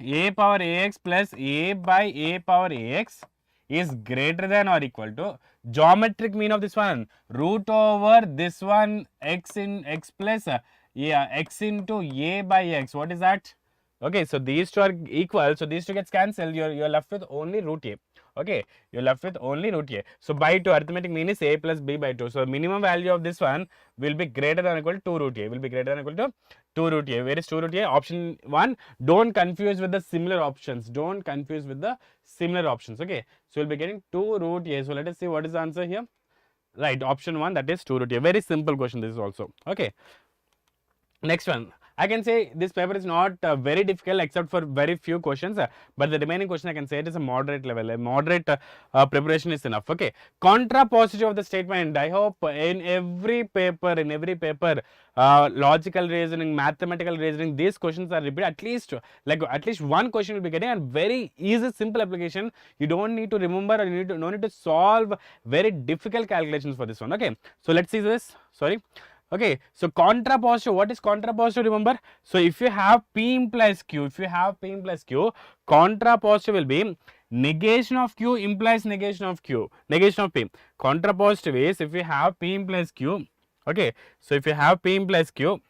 A power AX plus A by A power AX is greater than or equal to geometric mean of this one, root over this one, x in x plus x into A by X. What is that? Okay, so these two are equal, so these two gets cancelled. You're left with only root A. Okay, you're left with only root a. So by 2, arithmetic mean is a plus b by 2. So minimum value of this one will be greater than or equal to 2 root a. Will be greater than or equal to 2 root a. Where is 2 root a? Option 1. Don't confuse with the similar options. Don't confuse with the similar options. Okay, so we'll be getting 2 root a. So let us see what is the answer here. Right, option 1, that is 2 root a. Very simple question this is also. Okay. Next one, I can say this paper is not very difficult except for very few questions, but the remaining question I can say it is a moderate level, a moderate preparation is enough. Okay, contrapositive of the statement. I hope in every paper, logical reasoning, mathematical reasoning, these questions are repeated. At least one question will be getting, and very easy, simple application. You don't need to remember, or you no need to solve very difficult calculations for this one. Okay, so let's see this. Sorry. Okay, so contrapositive, what is contrapositive? Remember, so if you have P implies Q, contrapositive will be negation of Q implies negation of P. Contrapositive is if you have P implies Q, okay, so if you have P implies Q,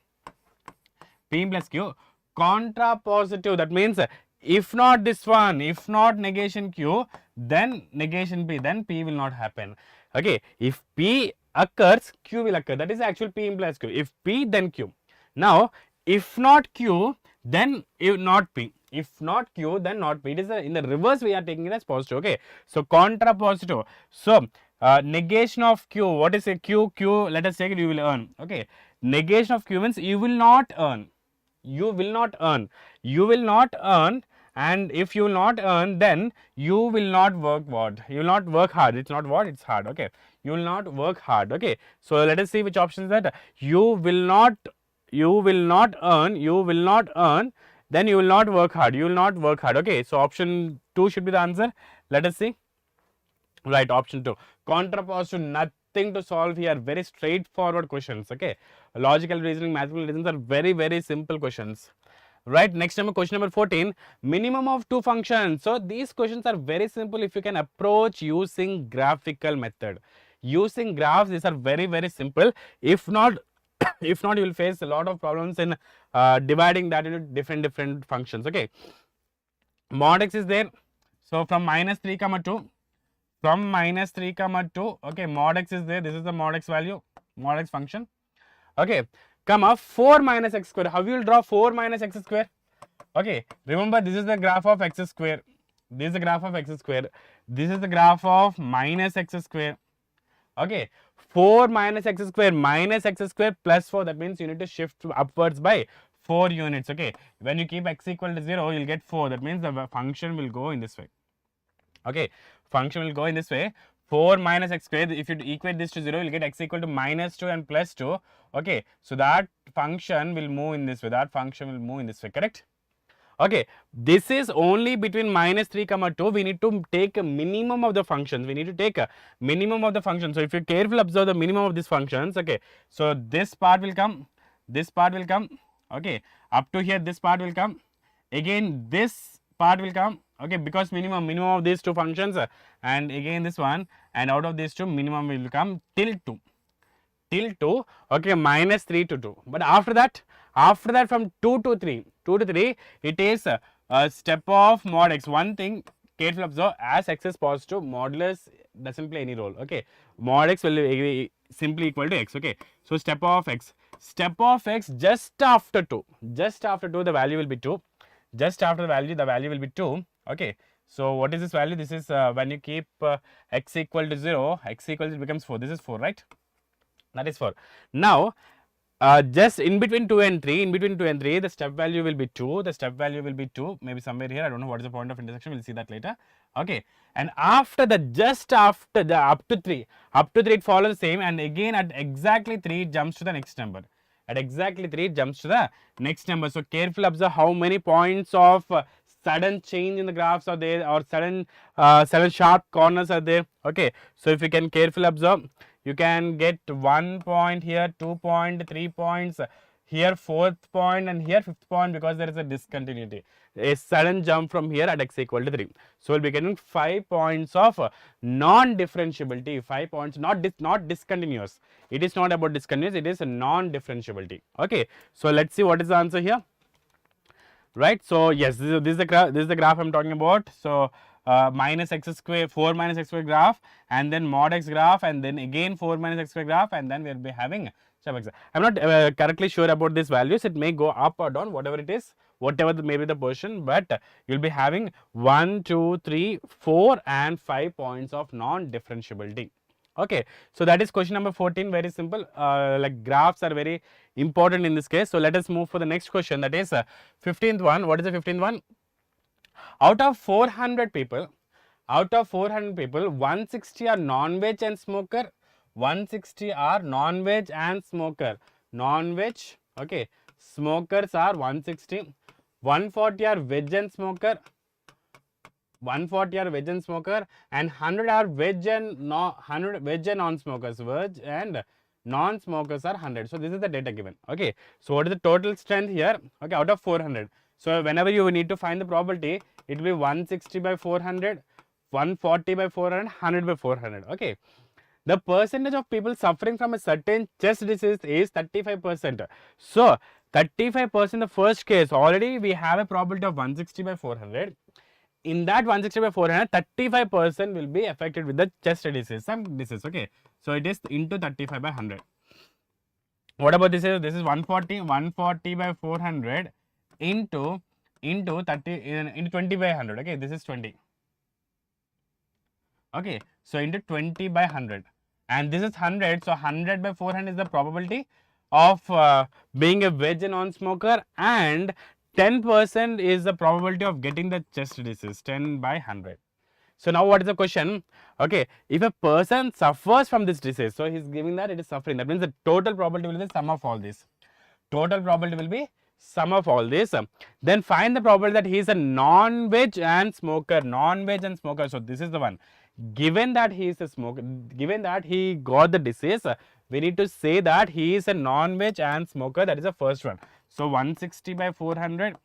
contrapositive, that means if not this one, if not negation Q, then negation P, then P will not happen. Okay, if P occurs, Q will occur. That is actual P implies Q. If P, then Q. Now, if not Q, then not P. If not Q, then not P. It is in the reverse, we are taking it as positive. Okay, so contrapositive. So negation of Q. What is a Q? Q. Let us take it. You will earn. Okay, negation of Q means you will not earn. You will not earn. You will not earn. And if you will not earn, then you will not work what? You will not work hard. It's not what? It's hard. Okay. You will not work hard. Okay. So let us see which option is that. You will not earn. Then you will not work hard. You will not work hard. Okay. So option 2 should be the answer. Let us see. Right. Option 2. Contrapositive, nothing to solve here. Very straightforward questions. Okay. Logical reasoning, mathematical reasons are very, very simple questions. Right, next number, question number 14, minimum of 2 functions. So these questions are very simple if you can approach using graphical method. Using graphs, these are very, very simple. If not, you will face a lot of problems in dividing that into different functions. Okay, mod x is there. So from minus 3 comma 2, okay, mod x is there. This is the mod x value, mod x function. Okay, comma 4 minus x square. How you will draw 4 minus x square? Okay, remember this is the graph of x square. This is the graph of x square. This is the graph of minus x square. Okay, 4 minus x square plus 4. That means you need to shift upwards by 4 units. Okay, when you keep x equal to 0, you'll get 4. That means the function will go in this way. Okay, function will go in this way. 4 minus x square, if you equate this to 0, you'll get x equal to minus 2 and plus 2. Okay, so that function will move in this way. Correct? Okay, this is only between minus 3 comma 2. We need to take a minimum of the functions. So if you carefully observe the minimum of these functions, okay, so this part will come, okay, up to here this part will come, again this part will come, okay, because minimum of these 2 functions, and again this one, and out of these 2 minimum will come till 2, okay, minus 3 to 2. But after that from 2 to 3, it is a step of mod x. One thing, careful observe, as x is positive, modulus doesn't play any role. Okay, mod x will be simply equal to x. Okay, so step of x just after 2, the value will be 2. Just after the value will be 2. Okay, so what is this value? This is when you keep x equal to 0, it becomes 4. This is 4, right? That is 4. Now, just in between 2 and 3, the step value will be 2. Maybe somewhere here. I don't know what is the point of intersection. We'll see that later. Okay, and after that, just after the up to 3, it follows the same, and again at exactly 3, it jumps to the next number. So carefully observe how many points of sudden change in the graphs are there, or sudden sharp corners are there. Okay, so if you can carefully observe, you can get 1 point here, 2 point, 3 points here, 4th point, and here 5th point, because there is a discontinuity, a sudden jump from here at x equal to 3. So we'll be getting 5 points of non-differentiability. 5 points, not discontinuous. It is not about discontinuous, it is a non-differentiability. Okay, so let's see what is the answer here. Right, so yes, this is the graph I'm talking about. So minus x square, 4 minus x square graph, and then mod x graph, and then again 4 minus x square graph, and then we'll be having sub x. I'm not correctly sure about these values. It may go up or down, whatever it is, whatever may be the portion, but you'll be having 1, 2, 3, 4, and 5 points of non-differentiability. Okay, so that is question number 14. Very simple. Like graphs are very important in this case. So let us move for the next question. That is 15th one. What is the 15th one? Out of 400 people, 160 are non-veg and smoker. 160 are non-veg and smoker. Non-veg, okay. Smokers are 160. 140 are veg and smoker. 140 are veg and smoker, and 100 are veg and non-smokers. Veg and non-smokers are 100. So this is the data given. Okay. So what is the total strength here? Okay, out of 400. So whenever you need to find the probability, it will be 160 by 400, 140 by 400, 100 by 400. Okay. The percentage of people suffering from a certain chest disease is 35%. So 35% the first case, already we have a probability of 160 by 400. In that 160 by 400, 35% will be affected with the chest disease, some disease. Okay. So it is into 35 by 100. What about this? This is 140 by 400 into 20 by 100. Okay, this is 20. Okay, so into 20 by 100, and this is 100. So 100 by 400 is the probability of being a veg and non-smoker, and 10% is the probability of getting the chest disease. 10 by 100. So now what is the question? Okay, if a person suffers from this disease, so he's giving that it is suffering. That means the total probability will be the sum of all this. Total probability will be sum of all this. Then find the probability that he is a non-veg and smoker. Non-veg and smoker. So this is the one. Given that he is a smoker, given that he got the disease, we need to say that he is a non-veg and smoker. That is the first one. So 160 by 400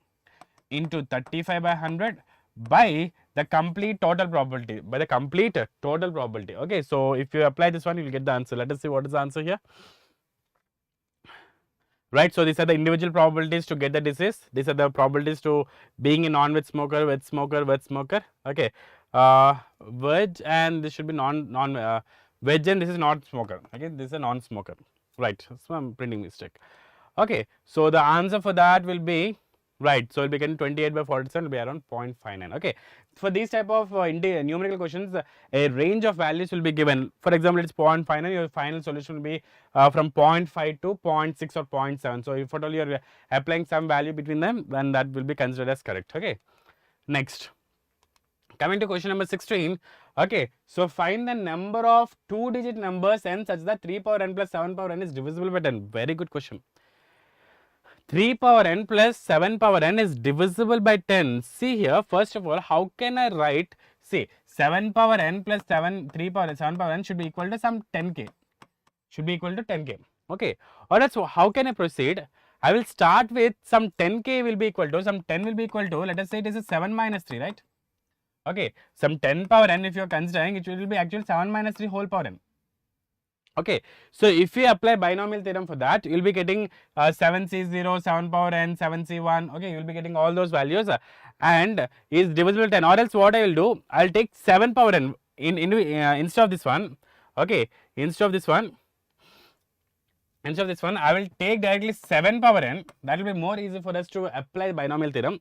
into 35 by 100 by the complete total probability. By the complete total probability. Okay, so if you apply this one, you will get the answer. Let us see what is the answer here. Right, so these are the individual probabilities to get the disease. These are the probabilities to being a non-veg smoker, veg smoker, veg smoker. Okay, veg, and this should be veg, and this is not smoker. Okay, this is a non-smoker. Right, so I'm printing mistake. Okay, so the answer for that will be right. So we'll be getting 28 by 47 will be around 0.59. Okay, for these type of numerical questions, a range of values will be given. For example, it's 0.59. Your final solution will be from 0.5 to 0.6 or 0.7. So if at all you are applying some value between them, then that will be considered as correct. Okay, next. Coming to question number 16. Okay, so find the number of 2-digit numbers n such that 3 power n plus 7 power n is divisible by 10. Very good question. 3 power n plus 7 power n is divisible by 10. See here, first of all, how can I write? See, 7 power n plus 3 power n, 7 power n should be equal to some 10k. Should be equal to 10k. Okay, alright, so how can I proceed? I will start with some 10k will be equal to, some 10 will be equal to, let us say it is a 7 minus 3, right? Okay, some 10 power n if you are considering, it will be actually 7 minus 3 whole power n. Okay, so if we apply binomial theorem for that, you will be getting 7c0, 7 power n, 7c1. Okay, you will be getting all those values and is divisible by 10. Or else what I will do, I will take 7 power n instead of this one. Okay, instead of this one, I will take directly 7 power n. That will be more easy for us to apply binomial theorem.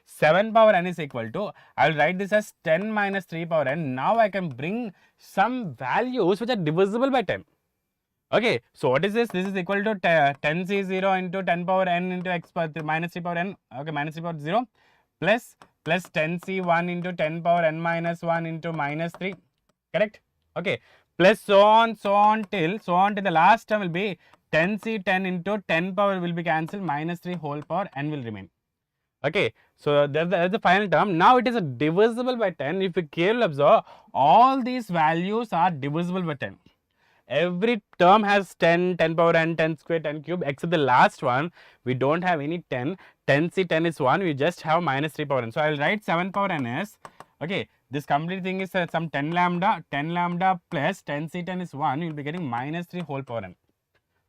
7 power n is equal to, I will write this as 10 minus 3 power n. Now I can bring some values which are divisible by 10. Okay, so what is this? This is equal to 10c0 into 10 power n into x power minus 3 power n. Okay, minus 3 power 0 plus 10c1 into 10 power n minus 1 into minus 3. Correct? Okay, plus so on till the last term will be 10c10 into 10 power will be cancelled, minus 3 whole power n will remain. Okay, so that's the final term. Now it is a divisible by 10. If you carefully observe, all these values are divisible by 10. Every term has 10, 10 power n, 10 square, 10 cube, except the last one. We don't have any 10. 10c, 10 is 1. We just have minus 3 power n. So I will write 7 power n as, okay, this complete thing is some 10 lambda plus 10c, 10 is 1. You will be getting minus 3 whole power n.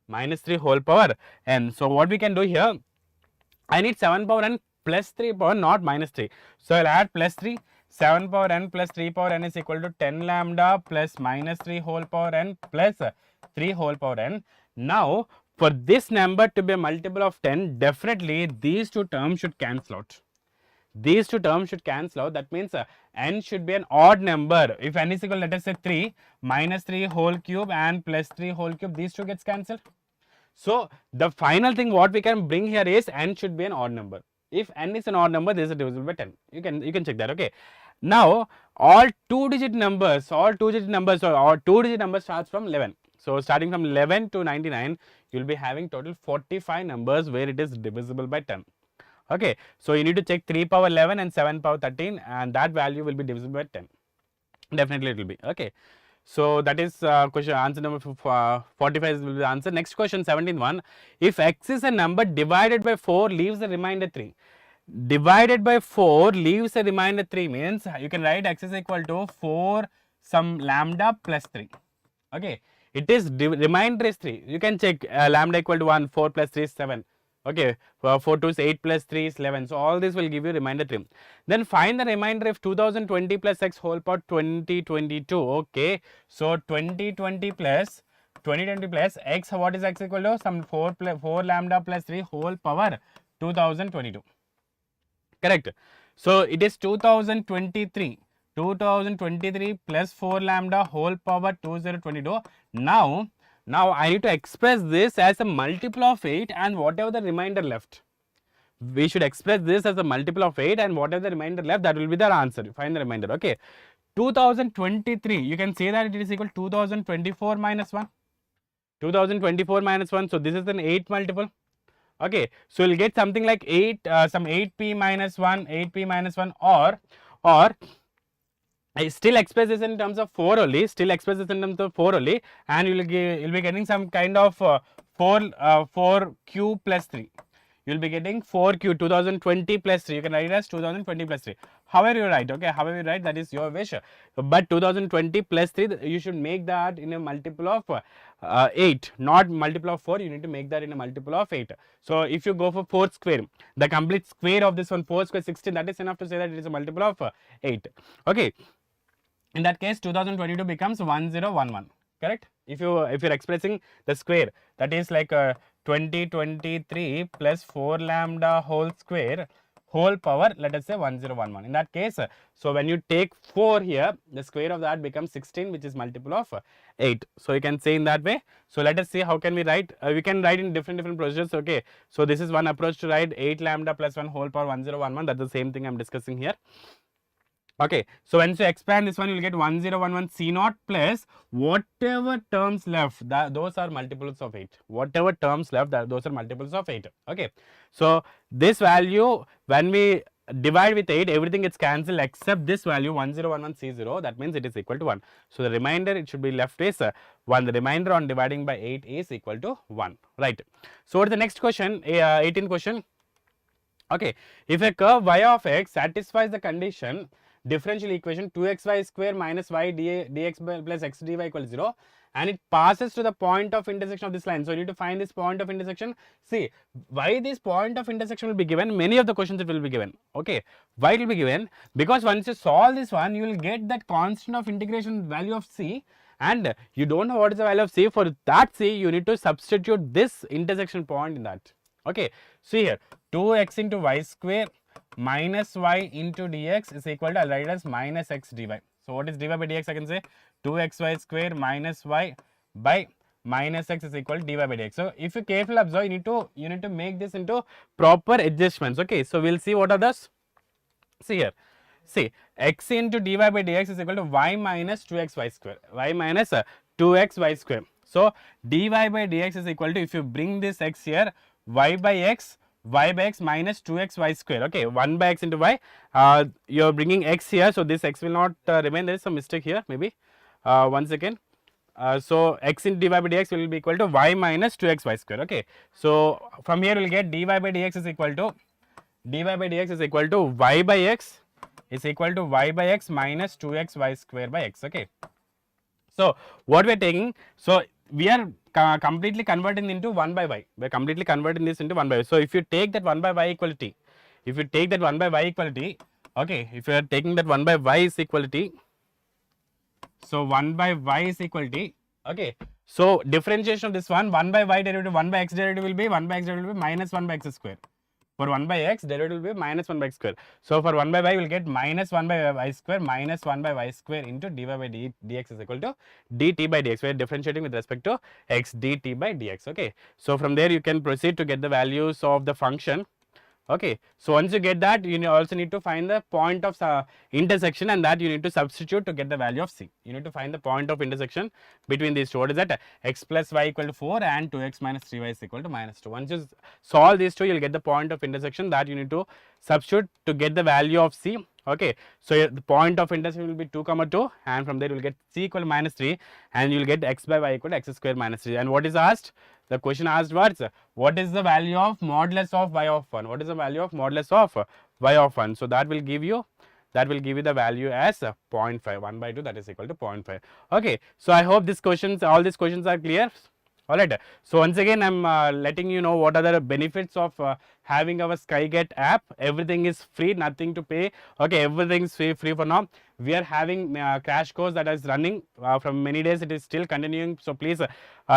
Minus 3 whole power n. So what we can do here, I need 7 power n plus 3 power, not minus 3. So I'll add plus 3. 7 power n plus 3 power n is equal to 10 lambda plus minus 3 whole power n plus 3 whole power n. Now, for this number to be a multiple of 10, definitely these two terms should cancel out. These two terms should cancel out. That means n should be an odd number. If n is equal, let us say 3, minus 3 whole cube and plus 3 whole cube, these two gets cancelled. So, the final thing what we can bring here is n should be an odd number. If n is an odd number, this is divisible by 10. You can check that, okay. Now, all two-digit numbers starts from 11. So, starting from 11 to 99, you will be having total 45 numbers where it is divisible by 10. Okay, so you need to check 3 power 11 and 7 power 13, and that value will be divisible by 10. Definitely it will be, okay. So, that is question answer number 45 will be the answer. Next question, 17th one. If x is a number divided by 4 leaves a remainder 3. Divided by 4 leaves a remainder 3 means you can write x is equal to 4 some lambda plus 3. Okay, it is remainder is 3. You can check lambda equal to 1, 4 plus 3 is 7. Okay, 4 2 is 8 plus 3 is 11. So, all this will give you remainder 3. Then find the remainder of 2020 plus x whole power 2022. Okay, so 2020 plus x, what is x equal to? Some 4 lambda plus 3 whole power 2022. Correct. So, it is 2023 plus 4 lambda whole power 2022. Now I need to express this as a multiple of 8 and whatever the remainder left. We should express this as a multiple of 8 and whatever the remainder left, that will be the answer. Find the remainder. Okay. 2023, you can say that it is equal to 2024 minus 1. 2024 minus 1. So, this is an 8 multiple. Okay. So, you'll get something like 8, some 8p minus 1, 8p minus 1 or I still express this in terms of 4 only, and you'll be getting some kind of 4q plus 3. You'll be getting 4q 2020 plus 3. You can write it as 2020 plus 3. However you write, okay, however you write, that is your wish. But 2020 plus 3, you should make that in a multiple of 8, not multiple of 4. You need to make that in a multiple of 8. So, if you go for 4 square, the complete square of this one, 4 square 16, that is enough to say that it is a multiple of 8. Okay. In that case, 2022 becomes 1011, correct? If you're expressing the square, that is like 2023 plus 4 lambda whole square whole power, let us say 1011. In that case, so when you take 4 here, the square of that becomes 16, which is multiple of 8. So, you can say in that way. So, let us see how can we write. We can write in different procedures. Okay. So, this is one approach to write 8 lambda plus 1 whole power 1011. That's the same thing I am discussing here. Okay, so once you expand this one, you will get 1011 C naught plus whatever terms left, those are multiples of 8. Whatever terms left, those are multiples of 8. Okay, so this value, when we divide with 8, everything gets cancelled except this value 1011 C0. That means it is equal to 1. So, the remainder it should be left is 1. The remainder on dividing by 8 is equal to 1. Right. So, what is the next question? 18th question. Okay, if a curve y of x satisfies the condition differential equation 2xy square minus y dx plus x dy equals 0 and it passes to the point of intersection of this line. So, you need to find this point of intersection. See, why this point of intersection will be given? Many of the questions it will be given. Okay, why it will be given? Because once you solve this one, you will get that constant of integration value of c, and you don't know what is the value of c. For that c, you need to substitute this intersection point in that. Okay, see here, 2x into y square minus y into dx is equal to, I'll write it as minus x dy. So, what is dy by dx? I can say 2xy square minus y by minus x is equal to dy by dx. So, if you carefully observe, you need to make this into proper adjustments. Okay, so we'll see what are those. See here, see x into dy by dx is equal to y minus 2xy square, y minus 2xy square. So, dy by dx is equal to, if you bring this x here, y by x minus 2xy square. Okay, 1 by x into y. You are bringing x here, so this x will not remain. There is some mistake here, maybe. One second. So, x into dy by dx will be equal to y minus 2xy square. Okay, so from here we will get dy by dx is equal to y by x is equal to y by x minus 2xy square by x. Okay, so what we are taking, so we are completely converting into 1 by y. We are completely converting this into 1 by y. So, if you take that 1 by y equal to t, Okay, if you are taking that 1 by y is equal to t, so 1 by y is equal to t. Okay, so differentiation of this 1 by y derivative, 1 by x derivative will be 1 by x derivative will be minus 1 by x square. For 1 by x, derivative will be minus 1 by x square. So for 1 by y, we will get minus 1 by y square minus 1 by y square into dy by dx is equal to dt by dx. We are differentiating with respect to x dt by dx. Okay, so from there you can proceed to get the values of the function. Okay, so once you get that, you also need to find the point of intersection, and that you need to substitute to get the value of c. You need to find the point of intersection between these two. What is that? X plus y equal to 4 and 2x minus 3y is equal to minus 2. Once you solve these two, you will get the point of intersection that you need to substitute to get the value of c. Okay, so the point of intersection will be 2 comma 2, and from there you will get c equal to minus 3, and you will get x by y equal to x square minus 3. And what is asked? The question asked what is the value of modulus of y of 1? What is the value of modulus of y of 1? So that will give you the value as 0.5. 1 by 2, that is equal to 0.5. Okay, so I hope all these questions are clear. Alright, so once again I am letting you know what are the benefits of having our Skyget app. Everything is free, nothing to pay. Okay, everything is free for now. We are having crash course that is running from many days. It is still continuing, so please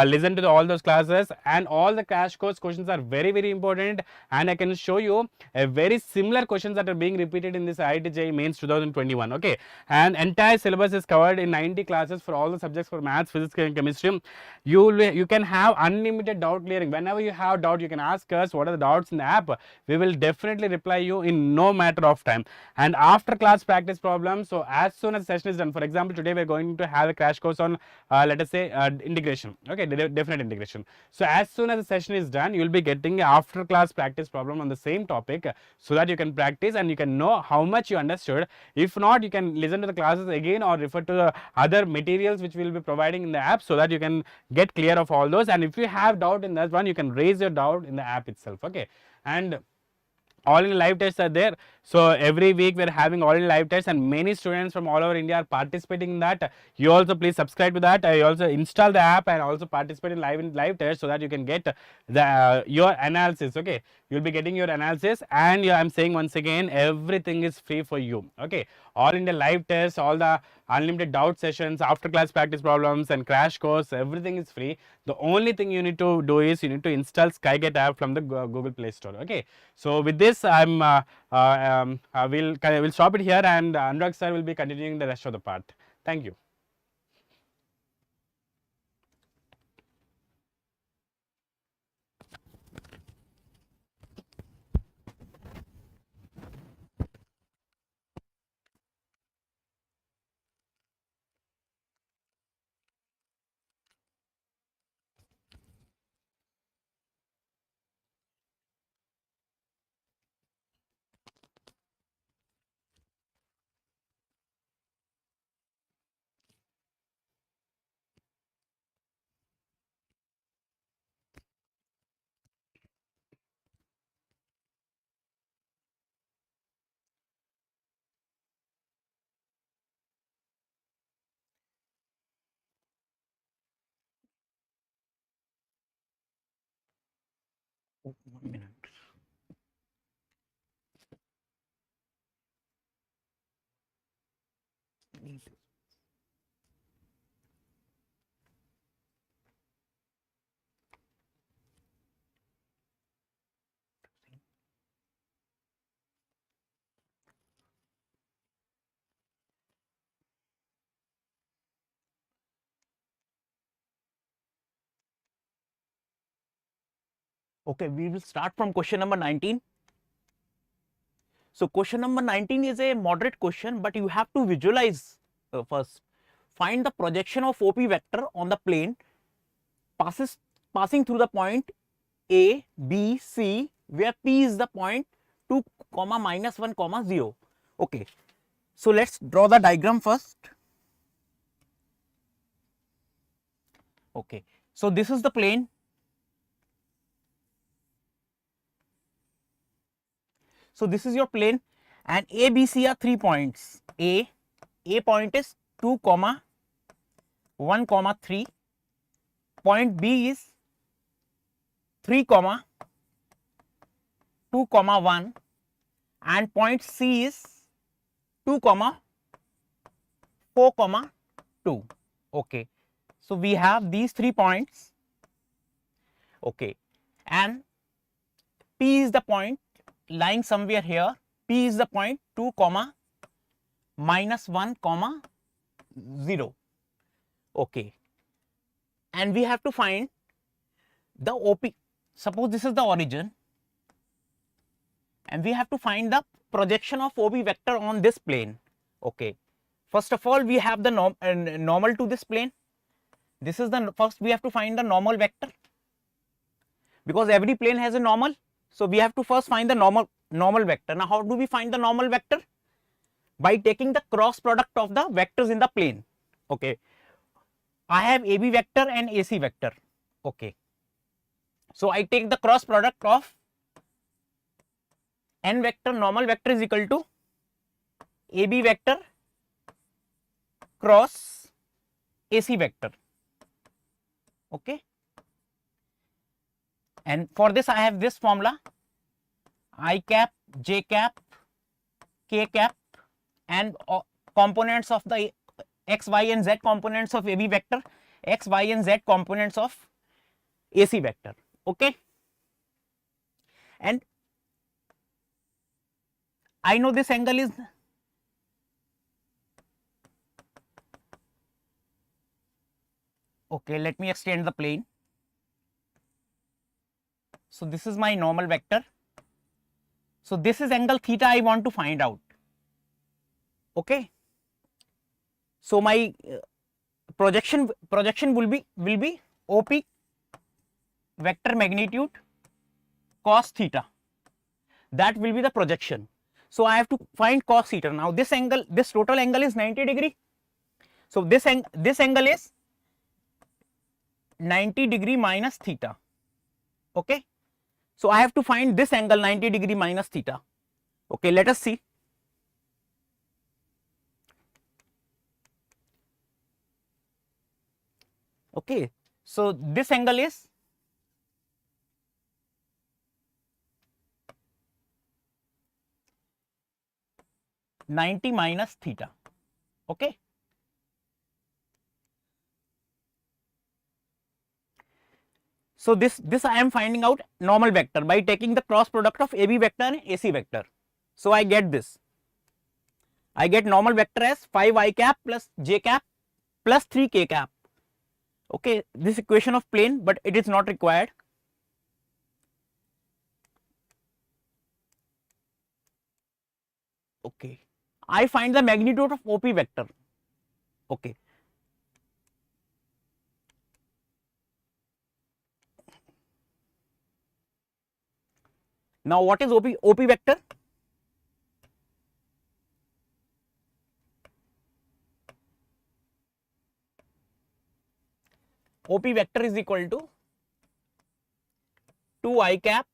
listen to all those classes, and all the crash course questions are very important, and I can show you a very similar questions that are being repeated in this IIT JEE Mains 2021. Okay, and entire syllabus is covered in 90 classes for all the subjects for maths, physics and chemistry. You can have unlimited doubt clearing. Whenever you have doubt, you can ask us what are the doubts in the app. We will definitely reply you in no matter of time. And after class practice problems, so as soon as the session is done, for example, today we are going to have a crash course on let us say integration. Okay, definite integration. So as soon as the session is done, you will be getting after class practice problem on the same topic, so that you can practice and you can know how much you understood. If not, you can listen to the classes again or refer to the other materials which we will be providing in the app, so that you can get clear of all those. And if you have doubt in that one, you can raise your doubt in the app itself. Okay, and all in live tests are there. So every week we are having all in live tests, and many students from all over India are participating in that. You also please subscribe to that. I also install the app and also participate in live tests, so that you can get the your analysis. Okay, you'll be getting your analysis, and I'm saying once again, everything is free for you. Okay, all in the live tests, all the unlimited doubt sessions, after class practice problems and crash course, everything is free. The only thing you need to do is you need to install Skyget app from the Google Play Store. Okay, so with this we'll stop it here, and Anurag sir will be continuing the rest of the part. Thank you. Okay, we will start from question number 19. So question number 19 is a moderate question, but you have to visualize first. Find the projection of OP vector on the plane passing through the point A, B, C, where P is the point 2, minus 1, 0. Okay, so let's draw the diagram first. Okay, so this is the plane. So this is your plane, and A, B, C are 3 points. A point is 2, 1, 3. Point B is 3, 2, 1, and point C is 2 comma 4 comma 2. Okay. So we have these 3 points. Okay, and P is the point lying somewhere here. P is the point 2 comma minus 1 comma 0. Okay, and we have to find the OP. Suppose this is the origin, and we have to find the projection of OP vector on this plane. Okay, first of all, we have the normal to this plane. This is the first we have to find the normal vector, because every plane has a normal. So we have to first find the normal vector. Now how do we find the normal vector? By taking the cross product of the vectors in the plane. Okay, I have AB vector and AC vector. Okay, so I take the cross product of n vector normal vector is equal to AB vector cross AC vector. Okay, and for this I have this formula: I cap, J cap, K cap, and components of the x, y and z components of AB vector, x, y and z components of AC vector. Okay, and I know this angle is okay. Let me extend the plane. So this is my normal vector. So this is angle theta I want to find out. Okay, so my projection will be OP vector magnitude cos theta. That will be the projection. So I have to find cos theta. Now this angle, this total angle is 90 degree. So this angle is 90 degree minus theta. Okay, so I have to find this angle 90 degree minus theta. Okay, let us see. Okay, so this angle is -90 minus theta. Okay, so this I am finding out normal vector by taking the cross product of AB vector and AC vector. So I get this. I get normal vector as 5I cap plus J cap plus 3K cap. Okay, this equation of plane, but it is not required. Okay, I find the magnitude of OP vector. Okay, now what is OP vector? OP vector is equal to 2I cap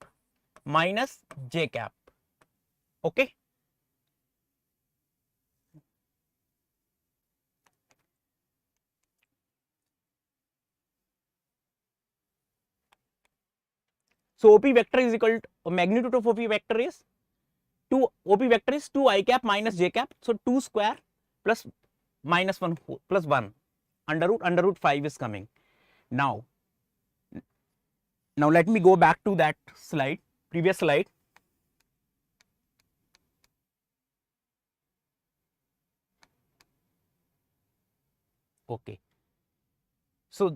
minus J cap. Okay, so OP vector is equal to magnitude of OP vector is 2I cap minus J cap. So 2 square plus minus 1 plus 1 under root 5 is coming. Now let me go back to that slide, previous slide. Okay, so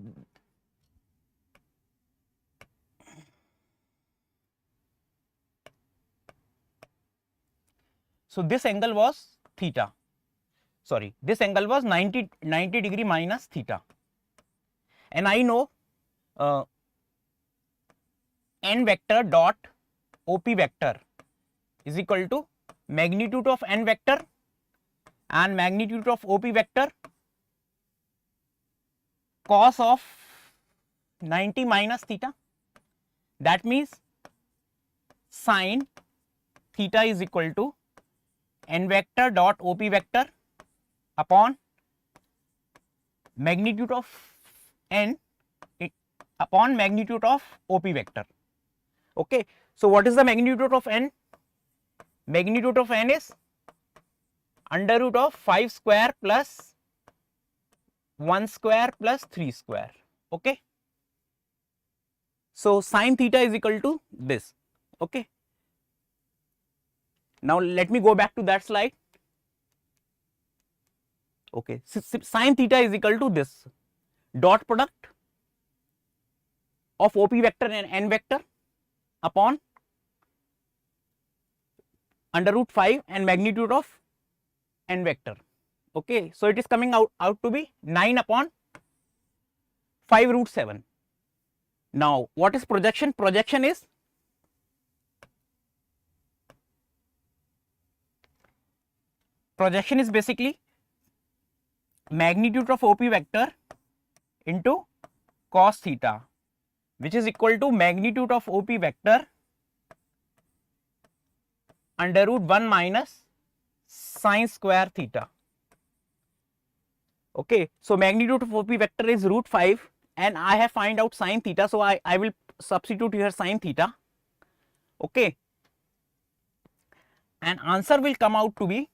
this angle was theta. Sorry, this angle was 90 degree minus theta, and I know n vector dot OP vector is equal to magnitude of n vector and magnitude of OP vector cos of 90 minus theta. That means sin theta is equal to n vector dot OP vector upon magnitude of n upon magnitude of OP vector. Okay, so what is the magnitude of n? Magnitude of n is under root of 5 square plus 1 square plus 3 square. Okay. So sine theta is equal to this. Okay. Now let me go back to that slide. Okay, sine theta is equal to this dot product of OP vector and n vector upon under root 5 and magnitude of n vector. Okay, so it is coming out to be 9 upon 5 root 7. Now what is projection? Projection is basically magnitude of OP vector into cos theta, which is equal to magnitude of OP vector under root 1 minus sine square theta. Okay, so magnitude of OP vector is root 5 and I have find out sine theta, so I will substitute here sine theta. Okay, and answer will come out to be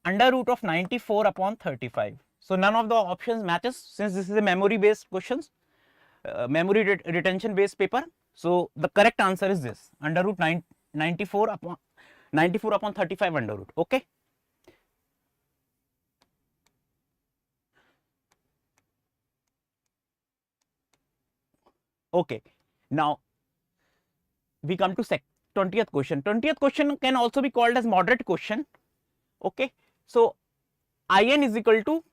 under root of 94 upon 35. So none of the options matches since this is a memory based questions, memory retention based paper. So the correct answer is this, under root 94 upon 35 under root. Okay. Okay. Now we come to 20th question. 20th question can also be called as moderate question. Okay. So In is equal to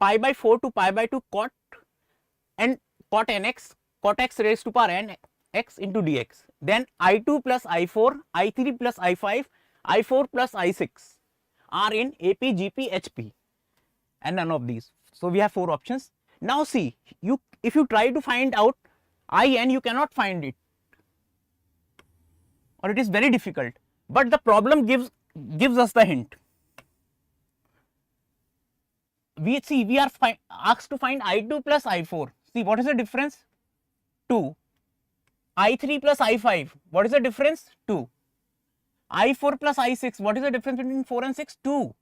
pi by 4 to pi by 2 cot nx, cot x raised to power n x into dx. Then I2 plus I4, I3 plus I5, I4 plus I6 are in AP, GP, HP and none of these. So we have 4 options. Now see, if you try to find out In, you cannot find it, or it is very difficult, but the problem gives us the hint. We are asked to find I2 plus I4. See, what is the difference? 2. I3 plus I5, what is the difference? 2. I4 plus I6, what is the difference between 4 and 6? 2.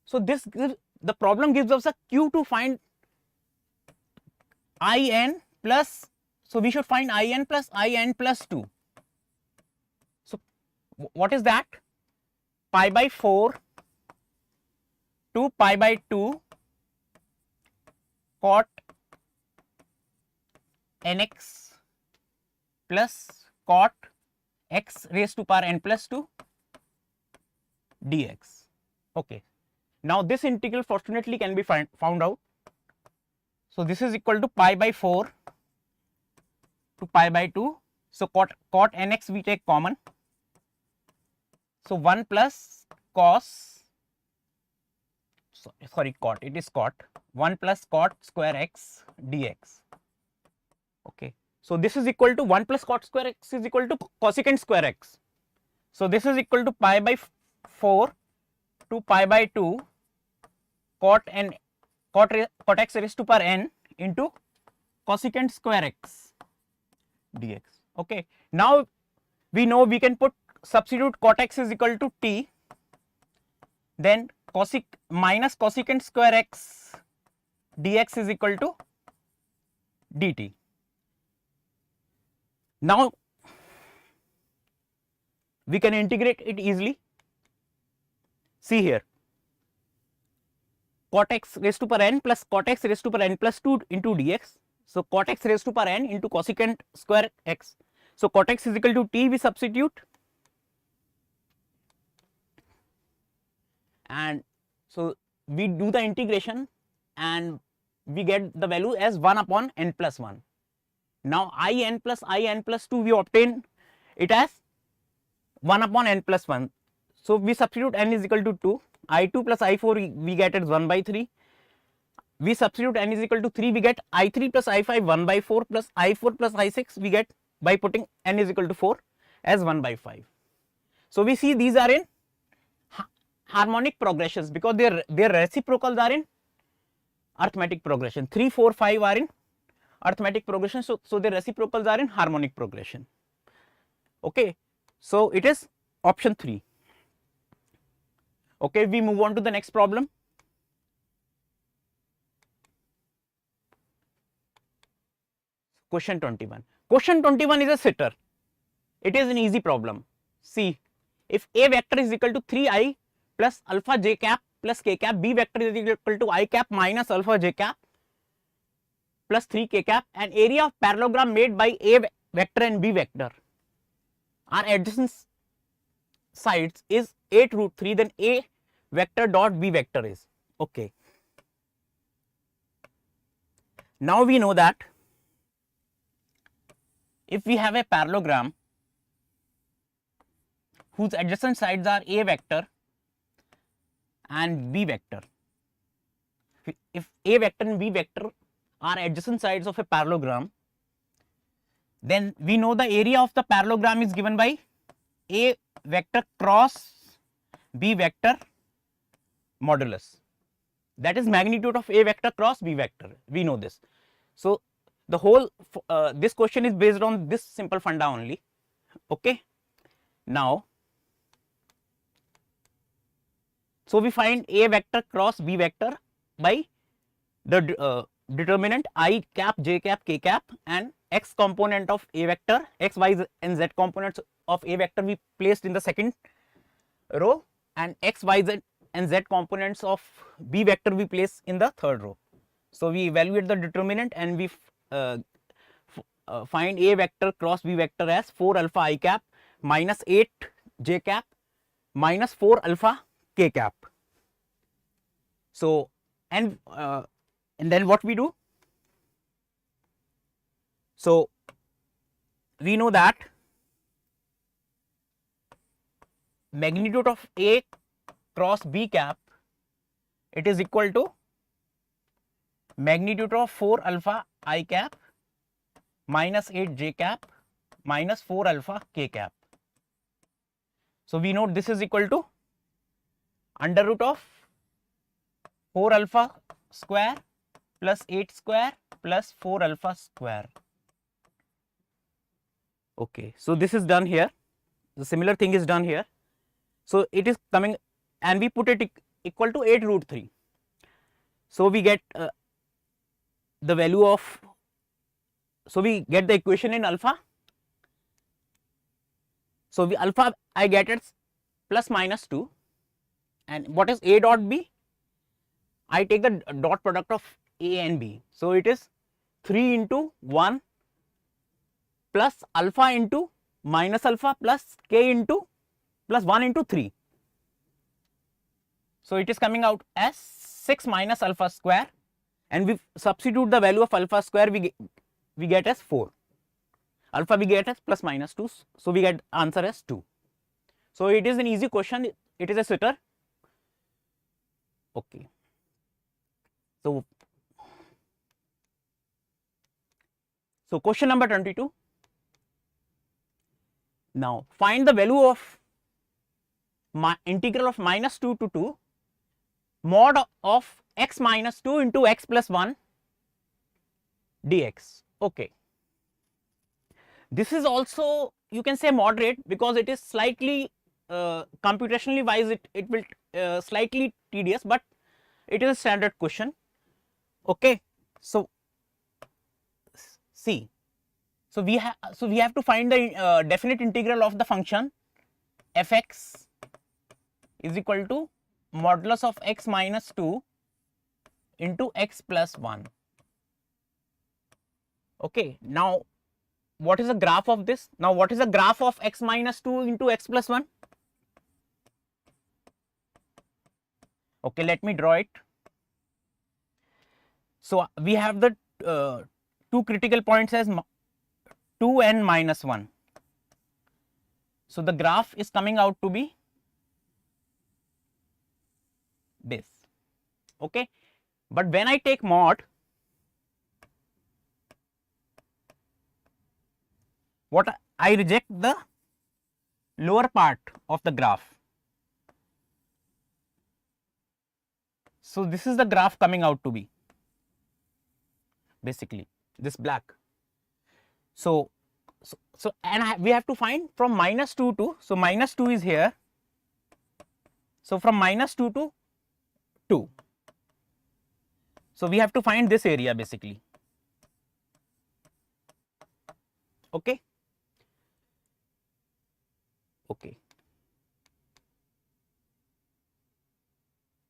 So this the problem gives us a Q to find In plus, so we should find In plus 2. So what is that? Pi by 4 to pi by 2 cot nx plus cot x raised to power n plus 2 dx. Okay. Now this integral fortunately can be found out. So this is equal to pi by 4 to pi by 2. So cot nx we take common. So 1 plus cos, sorry cot, it is cot, 1 plus cot square x dx. Okay. So this is equal to 1 plus cot square x is equal to cosecant square x. So this is equal to pi by 4 to pi by 2 cot x raised to power n into cosecant square x dx. Okay. Now we know we can substitute cot x is equal to t, then minus cosecant square x dx is equal to dt. Now we can integrate it easily. See here, cot x raised to power n plus cot x raised to power n plus 2 into dx. So cot x raised to power n into cosecant square x. So cot x is equal to t, we substitute, and so we do the integration and we get the value as 1 upon n plus 1. Now In plus 2 we obtain it as 1 upon n plus 1. So we substitute n is equal to 2, I2 plus I4 we get as 1 by 3. We substitute n is equal to 3, we get I3 plus I5 1 by 4 plus I4 plus I6 we get by putting n is equal to 4 as 1 by 5. So we see these are in harmonic progressions because their reciprocals are in arithmetic progression. 3, 4, 5 are in arithmetic progression, so their reciprocals are in harmonic progression. Okay, so it is option 3. Okay, we move on to the next problem. Question 21. Question 21 is a sitter. It is an easy problem. See, if A vector is equal to 3i plus alpha j cap plus k cap, B vector is equal to I cap minus alpha j cap plus 3k cap, and area of parallelogram made by A vector and B vector are adjacent sides is 8 root 3, then A vector dot B vector is. Okay. Now we know that if we have a parallelogram whose adjacent sides are A vector and B vector, if A vector and B vector are adjacent sides of a parallelogram, then we know the area of the parallelogram is given by A vector cross B vector modulus, that is magnitude of A vector cross B vector. We know this. So the whole this question is based on this simple funda only. Okay. Now, so we find A vector cross B vector by the determinant I cap, j cap, k cap, and x component of A vector, x, y and z components of A vector we placed in the second row, and x, y, z and z components of B vector we place in the third row. So we evaluate the determinant and we find A vector cross B vector as 4 alpha I cap minus 8 j cap minus 4 alpha k cap. So and then what we do? So we know that magnitude of A cross B cap, it is equal to magnitude of 4 alpha I cap minus 8 j cap minus 4 alpha k cap. So we know this is equal to under root of 4 alpha square plus 8 square plus 4 alpha square. Okay, so this is done here. The similar thing is done here. So it is coming, and we put it equal to 8 root 3. So we get the value of, so we get the equation in alpha. So we alpha I get it plus minus 2, and what is A dot B? I take the dot product of A and B. So it is 3 into 1 plus alpha into minus alpha plus k into plus 1 into 3. So it is coming out as 6 minus alpha square, and we substitute the value of alpha square, we get as 4. Alpha we get as plus minus 2, so we get answer as 2. So it is an easy question, it is a sitter. Okay. So question number 22. Now find the value of integral of minus 2 to 2 mod of x minus 2 into x plus 1 dx. Okay. This is also, you can say, moderate, because it is slightly computationally wise it will slightly tedious, but it is a standard question. Okay. So see, so we have to find the definite integral of the function f(x) is equal to modulus of x minus 2 into x plus 1. Okay. Now what is the graph of this? Now what is the graph of x minus 2 into x plus 1? Okay, let me draw it. So we have the two critical points as 2 and minus 1. So the graph is coming out to be this. Okay, but when I take mod, what I reject the lower part of the graph. So this is the graph coming out to be, basically this black. So and we have to find from minus 2 to, so minus 2 is here, So from -2 to 2. So we have to find this area basically. Okay. Okay.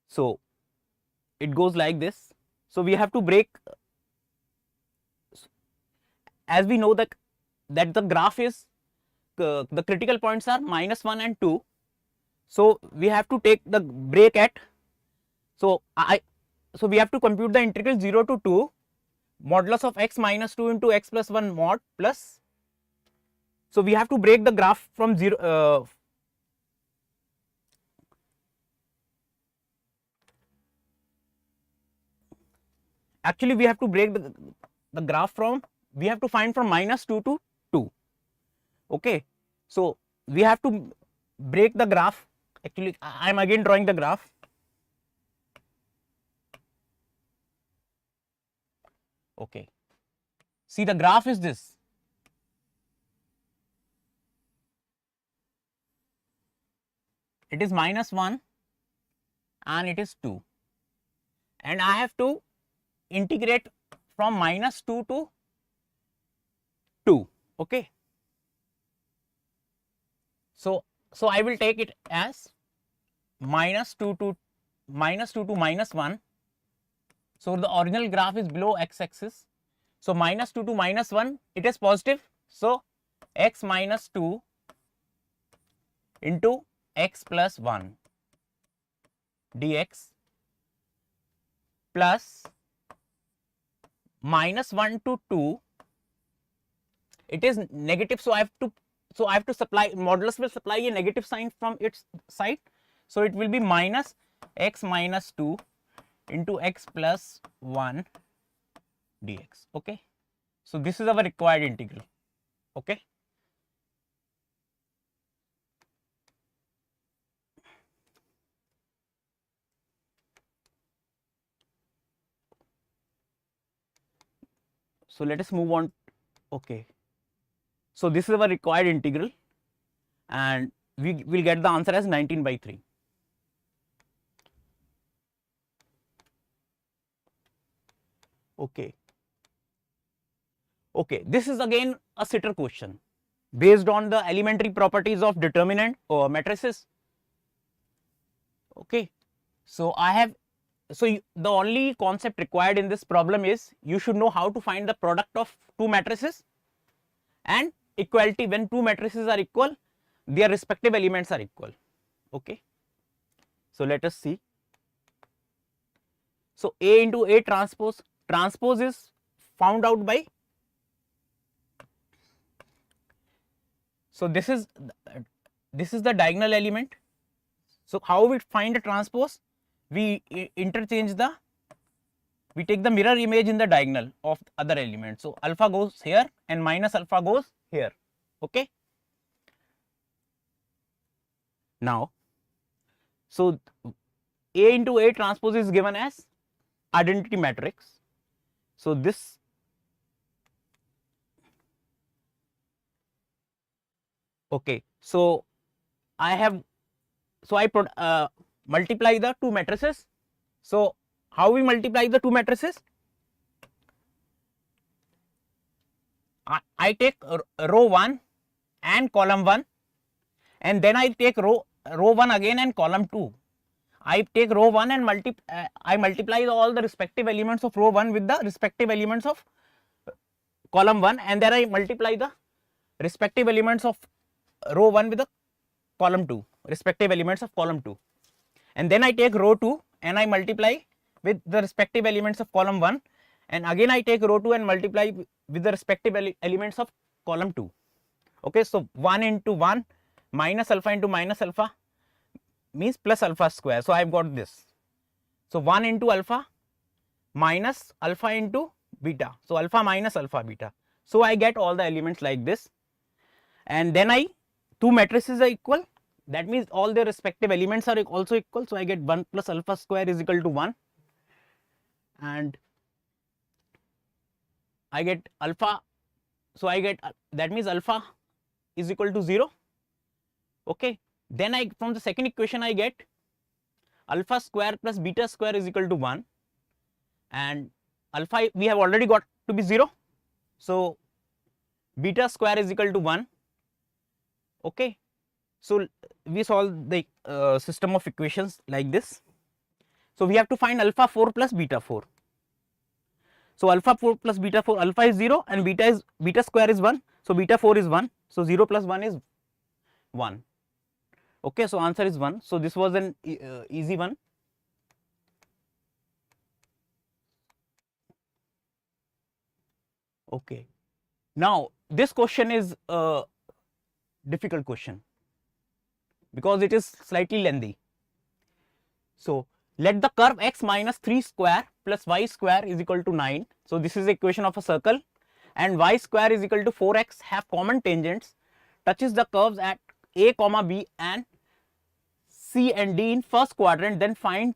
So it goes like this. So we have to break, as we know that the graph is the critical points are -1 and 2. So we have to take the break at, so we have to compute the integral 0 to 2 modulus of x minus 2 into x plus 1 mod plus. So we have to break the graph from 0. Actually we have to break the graph from, we have to find from -2 to 2. Okay. So we have to break the graph. Actually I am again drawing the graph. Okay. See, the graph is this. It is -1 and it is 2, and I have to integrate from -2 to 2. Okay. So I will take it as -2 to -1. So the original graph is below x-axis. So -2 to -1, it is positive. So x minus 2 into x plus 1 dx plus -1 to 2, it is negative. So I have to supply, modulus will supply a negative sign from its side. So it will be minus x minus 2 into x plus 1 dx. Okay. So this is our required integral. Okay. So let us move on. Okay. So this is our required integral, and we will get the answer as 19/3. Okay. Okay, this is again a sitter question based on the elementary properties of determinant or matrices. Okay. So the only concept required in this problem is you should know how to find the product of two matrices and equality. When two matrices are equal, their respective elements are equal. Okay. So let us see. So A into A transpose is found out by, so this is the diagonal element. So how we find a transpose? We interchange we take the mirror image in the diagonal of other element. So alpha goes here and minus alpha goes here. Okay. Now, so A into A transpose is given as identity matrix. So this, okay. So I multiply the two matrices. So how we multiply the two matrices? I take row 1 and column 1, and then I take row 1 again and column 2. I take row 1 and I multiply all the respective elements of row 1 with the respective elements of column 1, and then I multiply the respective elements of row 1 with the column 2, respective elements of column 2, and then I take row 2 and I multiply with the respective elements of column 1, and again I take row 2 and multiply with the respective elements of column 2. Okay. So 1 into 1 minus alpha into minus alpha means plus alpha square. So I have got this. So 1 into alpha minus alpha into beta. So alpha minus alpha beta. So I get all the elements like this, and then two matrices are equal. That means all their respective elements are also equal. So I get 1 plus alpha square is equal to 1, and I get alpha. So I get, that means alpha is equal to 0. Okay. Then from the second equation I get alpha square plus beta square is equal to 1, and alpha we have already got to be 0. So beta square is equal to 1. Okay. So we solve the system of equations like this. So we have to find alpha 4 plus beta 4. So alpha 4 plus beta 4, alpha is 0 and beta square is 1. So beta 4 is 1. So 0 plus 1 is 1. Okay, so answer is 1. So this was an easy one. Okay. Now this question is a difficult question because it is slightly lengthy. So let the curve x minus 3 square plus y square is equal to 9. So this is the equation of a circle, and y square is equal to 4x have common tangents, touches the curves at a comma b and c and d in first quadrant, then find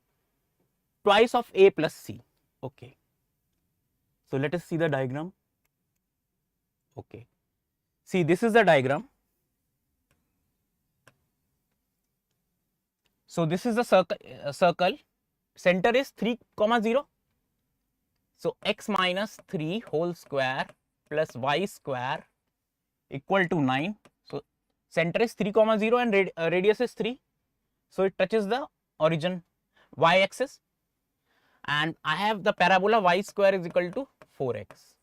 twice of a plus c. Okay. So let us see the diagram. Okay. See, this is the diagram. So this is the circle. Center is 3 comma 0. So x minus 3 whole square plus y square equal to 9. So center is 3 comma 0 and radius is 3. So it touches the origin y axis, and I have the parabola y square is equal to 4x.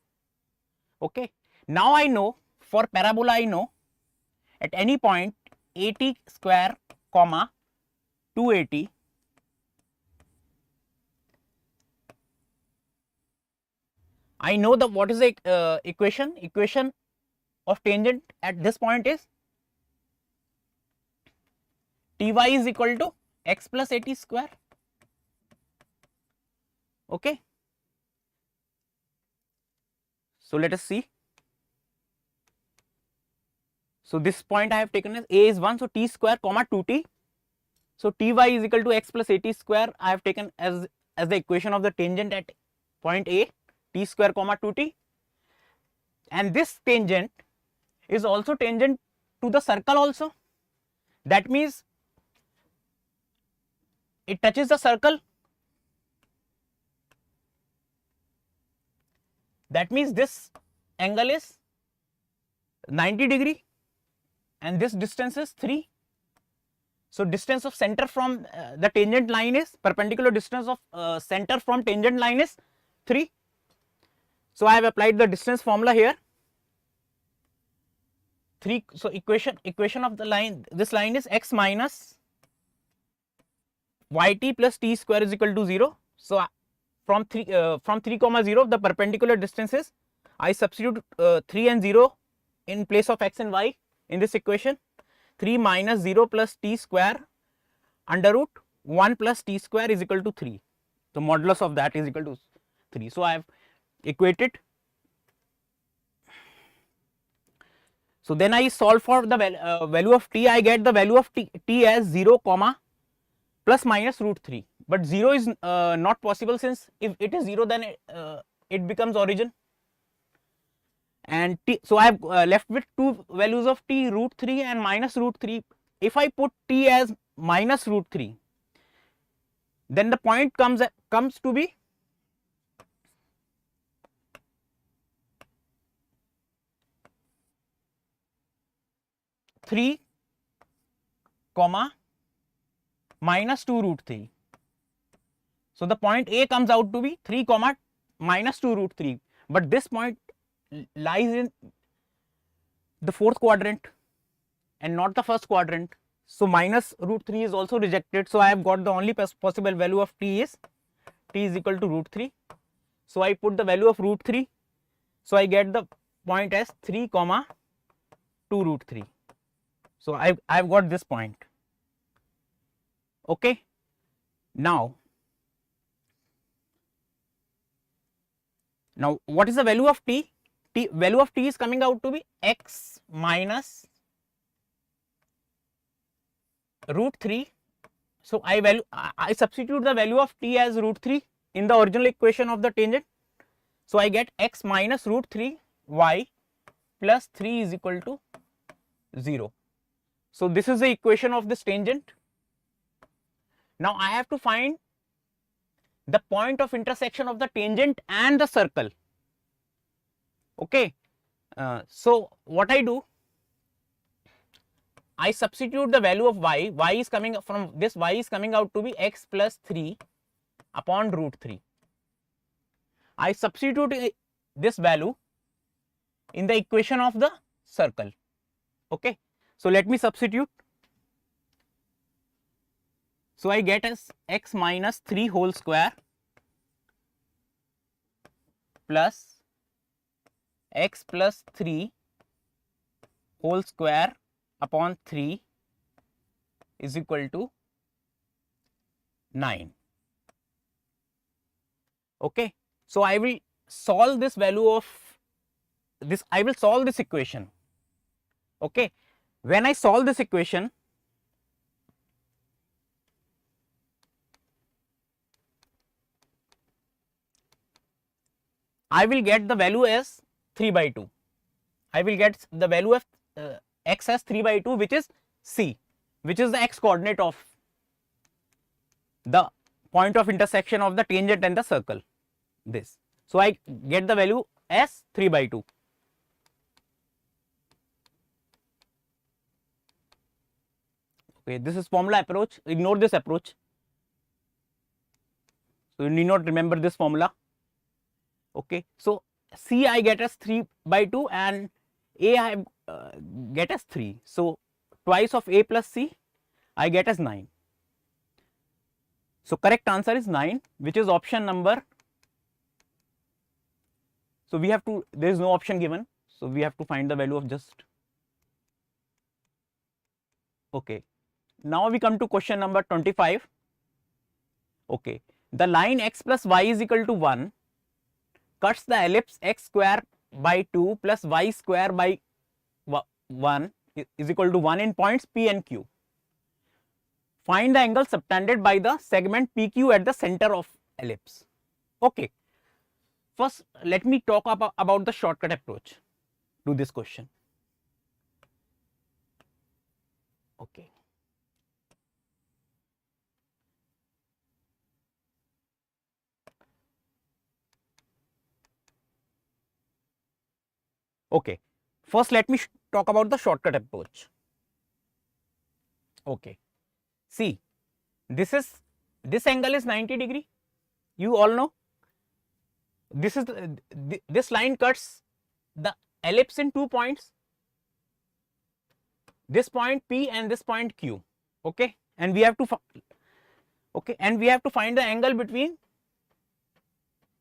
Okay. Now I know, for parabola I know at any point 80 square comma 280 I know the what is the equation of tangent at this point is ty is equal to x plus 80 square. Okay. So let us see. So this point I have taken as a is 1, so t square comma 2t. So ty is equal to x plus 80 square I have taken as the equation of the tangent at point A, t square comma 2t, and this tangent is also tangent to the circle also. That means it touches the circle. That means this angle is 90 degree and this distance is 3. So distance of center from the tangent line is, perpendicular distance of center from tangent line is 3. So I have applied the distance formula here. 3. So equation of the line, this line is x minus yt plus t square is equal to 0. So from 3 comma 0 the perpendicular distance is, I substitute 3 and 0 in place of x and y in this equation. 3 minus 0 plus t square under root 1 plus t square is equal to 3. The modulus of that is equal to 3. So I have equated. So then I solve for the value of t. I get the value of t as 0 comma plus minus root 3, but 0 is not possible, since if it is 0 then it becomes origin, and t, so I have left with two values of t, root 3 and minus root 3. If I put t as minus root 3, then the point comes to be (3, minus 2 root 3). So the point A comes out to be 3, minus 2 root 3, but this point lies in the fourth quadrant and not the first quadrant. So minus root 3 is also rejected. So I have got the only possible value of t is equal to root 3. So I put the value of root 3. So I get the point as 3, 2 root 3. So I have got this point. Okay. Now what is the value of t? Value of t is coming out to be x minus root 3. So I substitute the value of t as root 3 in the original equation of the tangent. So I get x minus root 3 y plus 3 is equal to 0. So this is the equation of this tangent. Now I have to find the point of intersection of the tangent and the circle. Okay. So what I do, I substitute the value of y. Y is coming from this, y is coming out to be x plus 3 upon root 3. I substitute this value in the equation of the circle. Okay. So let me substitute. So I get as x minus 3 whole square plus x plus 3 whole square upon 3 is equal to 9. Okay. So I will solve this value of this, I will solve this equation. Okay. When I solve this equation, I will get the value as 3 by 2. I will get the value of x as 3 by 2, which is C, which is the x coordinate of the point of intersection of the tangent and the circle, this. So I get the value as 3 by 2. Okay, this is formula approach, ignore this approach. So you need not remember this formula. Okay, so C I get as 3 by 2 and A I get as 3. So twice of A plus C I get as 9. So correct answer is 9, which is option number. So we have to, there is no option given. So we have to find the value of just. Okay. Now we come to question number 25. Okay. The line x plus y is equal to 1 cuts the ellipse x square by 2 plus y square by 1 is equal to 1 in points P and Q. Find the angle subtended by the segment PQ at the center of ellipse. Okay. First, let me talk about the shortcut approach to this question. Okay. Okay. First, let me talk about the shortcut approach. Okay. See, this angle is 90 degree. You all know. This is this line cuts the ellipse in 2 points. This point P and this point Q. Okay, and we have to find the angle between.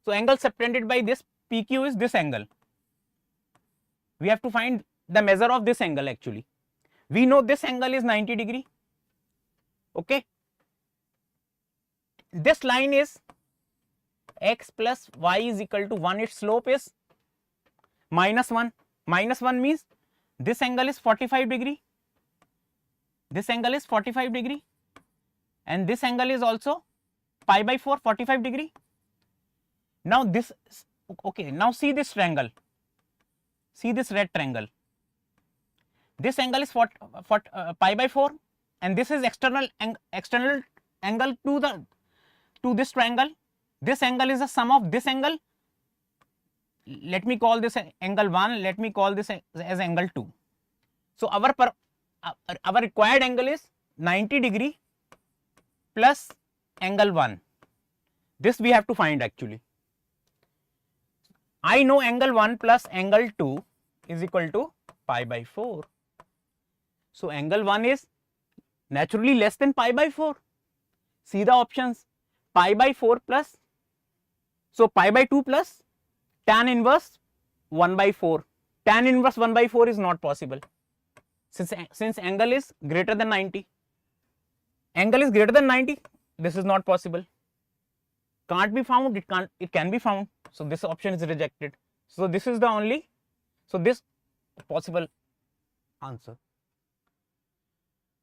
So angle subtended by this PQ is this angle. We have to find the measure of this angle actually. We know this angle is 90 degree. Okay. This line is x plus y is equal to 1. Its slope is minus 1. Minus 1 means this angle is 45 degree. This angle is 45 degree. And this angle is also pi by 4, 45 degree. Now this, okay, now see this triangle. See this red triangle. This angle is pi by 4 and this is external angle to this triangle. This angle is the sum of this angle. Let me call this angle 1, let me call this as angle 2. So our required angle is 90 degree plus angle 1. This we have to find actually. I know angle 1 plus angle 2 is equal to pi by 4. So angle 1 is naturally less than pi by 4. See the options, pi by 4 plus, so pi by 2 plus tan inverse 1 by 4. Tan inverse 1 by 4 is not possible since angle is greater than 90. Angle is greater than 90, this is not possible. Can't be found, it can be found. So this option is rejected. So this is the only, so this possible answer.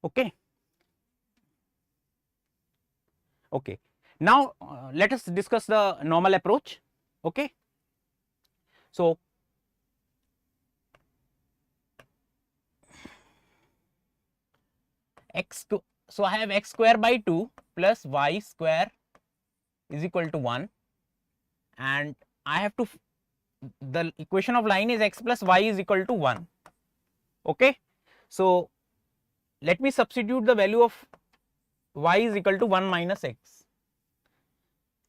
Okay. Okay. Now let us discuss the normal approach. Okay. So so I have x square by 2 plus y square is equal to 1, and I have to, the equation of line is x plus y is equal to 1. Okay. So let me substitute the value of y is equal to 1 minus x.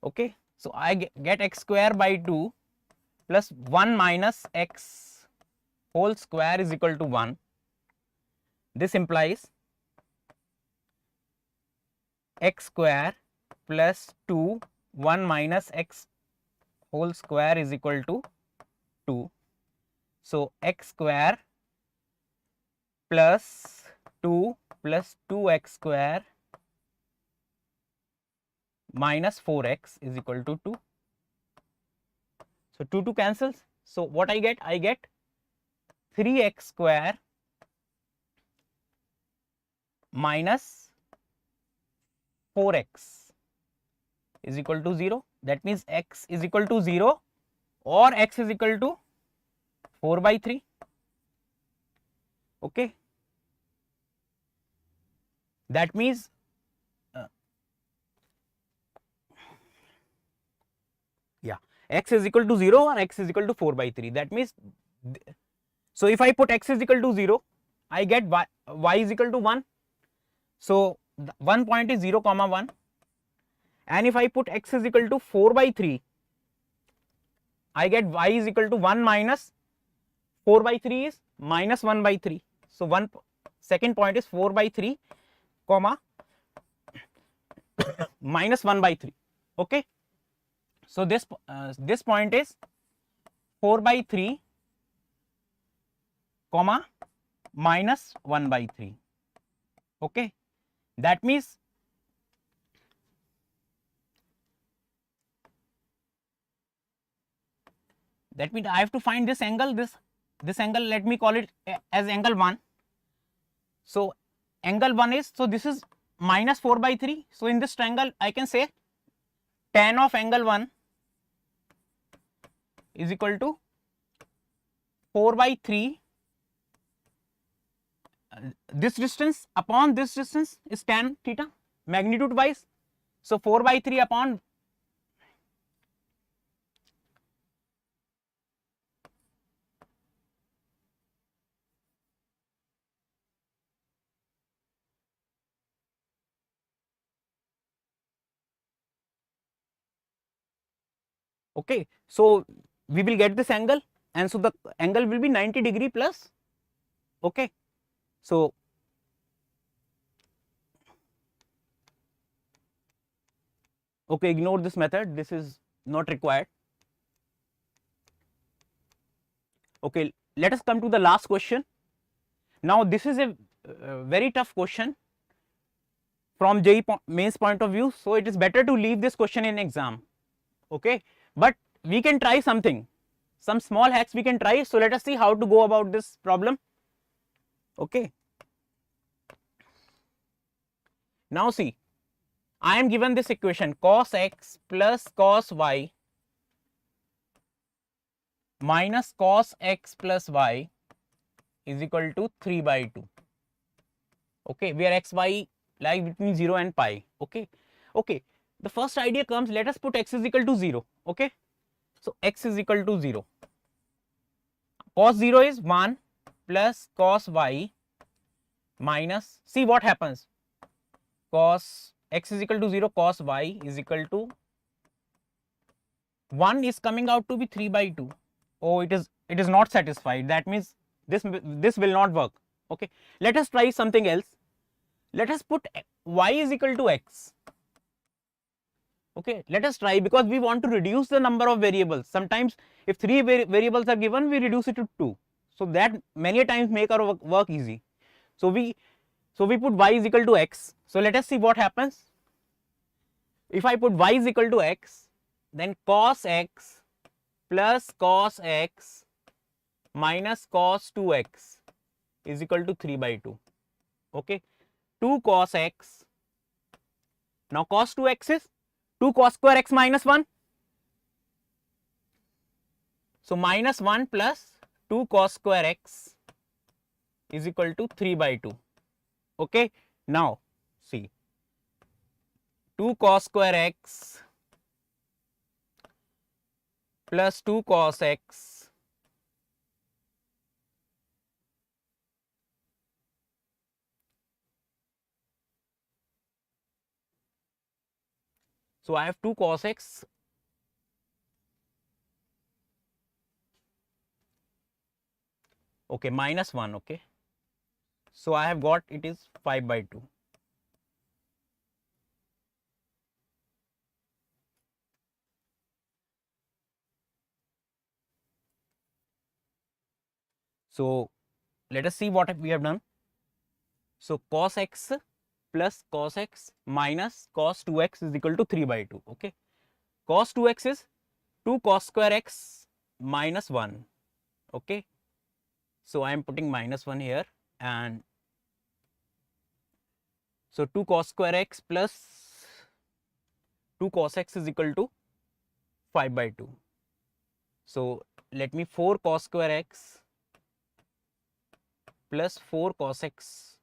Okay. So I get x square by 2 plus 1 minus x whole square is equal to 1. This implies x square plus 2 1 minus x whole square is equal to 2. So x square plus 2 plus 2x square minus 4x is equal to 2. So 2 cancels. So what I get? I get 3x square minus 4x is equal to 0. That means x is equal to 0 or x is equal to 4 by 3. Okay. That means x is equal to 0 or x is equal to 4 by 3. That means, so if I put x is equal to 0, I get y is equal to 1. So one point is 0 comma 1, and if I put x is equal to 4 by 3, I get y is equal to 1 minus 4 by 3 is minus 1 by 3. So second point is 4 by 3 comma minus 1 by 3. Okay. So this point is 4 by 3 comma minus 1 by 3. Okay. That means I have to find this angle, this angle, let me call it as angle 1. So angle 1 is, so this is minus 4 by 3. So in this triangle I can say tan of angle 1 is equal to 4 by 3, this distance upon this distance is tan theta magnitude wise. So 4 by 3 upon okay. So we will get this angle, and so the angle will be 90 degree plus. Okay. So okay, ignore this method, this is not required. Okay, let us come to the last question. Now this is a very tough question from JEE Main's point of view, so it is better to leave this question in exam. Okay, but we can try something, some small hacks we can try. So let us see how to go about this problem. Okay. Now see, I am given this equation cos x plus cos y minus cos x plus y is equal to 3 by 2. Okay, where x y lies between 0 and pi. Okay. Okay, the first idea comes, let us put x is equal to 0. Okay, so x is equal to 0, cos 0 is 1 plus cos y minus, see what happens, cos x is equal to 0, cos y is equal to 1 is coming out to be 3 by 2. Oh, it is not satisfied. That means this will not work. Okay, let us try something else. Let us put y is equal to x. Okay, let us try, because we want to reduce the number of variables. Sometimes if 3 variables are given, we reduce it to 2. So that many times make our work easy. So we put y is equal to x. So let us see what happens. If I put y is equal to x, then cos x plus cos x minus cos 2x is equal to 3 by 2. Okay, 2 cos x. Now cos 2x is 2 cos square x minus 1. So minus 1 plus 2 cos square x is equal to 3 by 2. Okay, now see, 2 cos square x plus 2 cos x so I have 2 cos x okay minus 1 okay so I have got it is 5/2. So let us see what we have done. So cos x plus cos x minus cos 2x is equal to 3/2. Okay. Cos 2x is 2 cos square x minus 1. Okay. So I am putting minus 1 here, and so 2 cos square x plus 2 cos x is equal to 5/2. So let me 4 cos square x plus 4 cos x.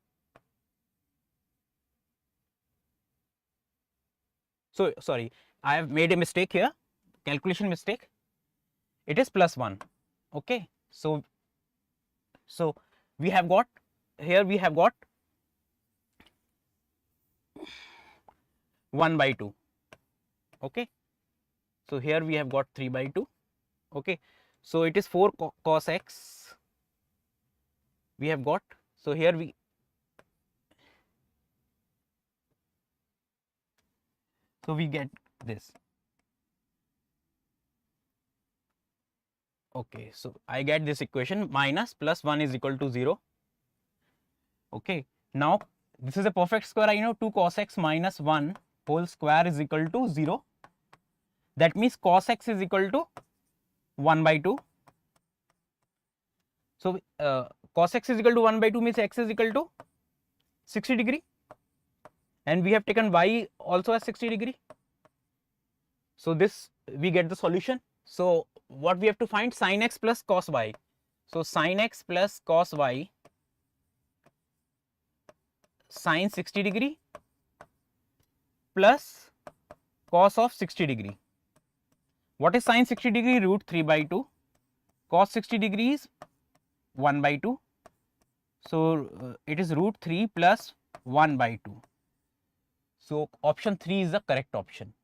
So sorry, I have made a mistake here, calculation mistake. It is plus 1. Okay. So we have got here 1/2. Okay. So here we have got 3/2. Okay. So it is 4 cos x we have got. So here we get this. Okay, so I get this equation minus plus 1 is equal to 0. Okay, now this is a perfect square. I know 2 cos x minus 1 whole square is equal to 0. That means cos x is equal to 1/2. So cos x is equal to 1/2 means x is equal to 60 degree, and we have taken y also as 60 degree. So this we get the solution. So what we have to find? Sin x plus cos y. So sin x plus cos y sin 60 degree plus cos of 60 degree. What is sin 60 degree? Root 3/2. Cos 60 degree is 1/2. So it is root 3 plus 1/2. So option 3 is the correct option.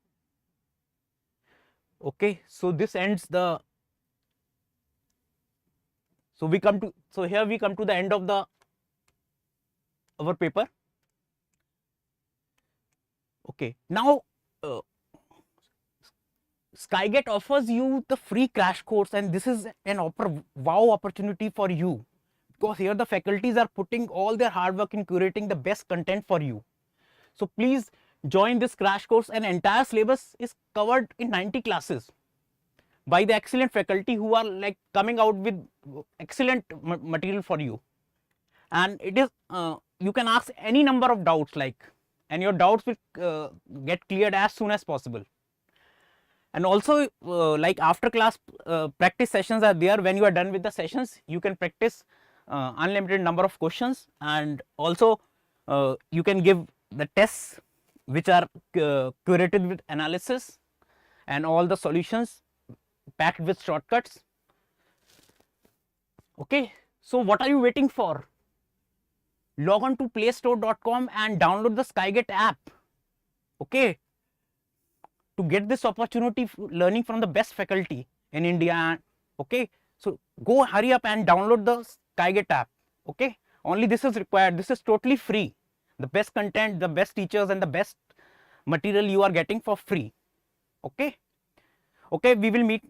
Okay, so this ends the. So here we come to the end of our paper. Okay, now Skyget offers you the free crash course, and this is an wow opportunity for you, because here the faculties are putting all their hard work in curating the best content for you. So please join this crash course, and entire syllabus is covered in 90 classes by the excellent faculty who are like coming out with excellent material for you. And it is you can ask any number of doubts, and your doubts will get cleared as soon as possible. And also like after class practice sessions are there. When you are done with the sessions, you can practice unlimited number of questions, and also you can give the tests which are curated with analysis and all the solutions packed with shortcuts. Okay, so what are you waiting for? Log on to playstore.com and download the Skyget app. Okay, to get this opportunity learning from the best faculty in India. Okay, so go hurry up and download the Skyget app. Okay, only this is required. This is totally free. The best content, the best teachers, and the best material you are getting for free. Okay, we will meet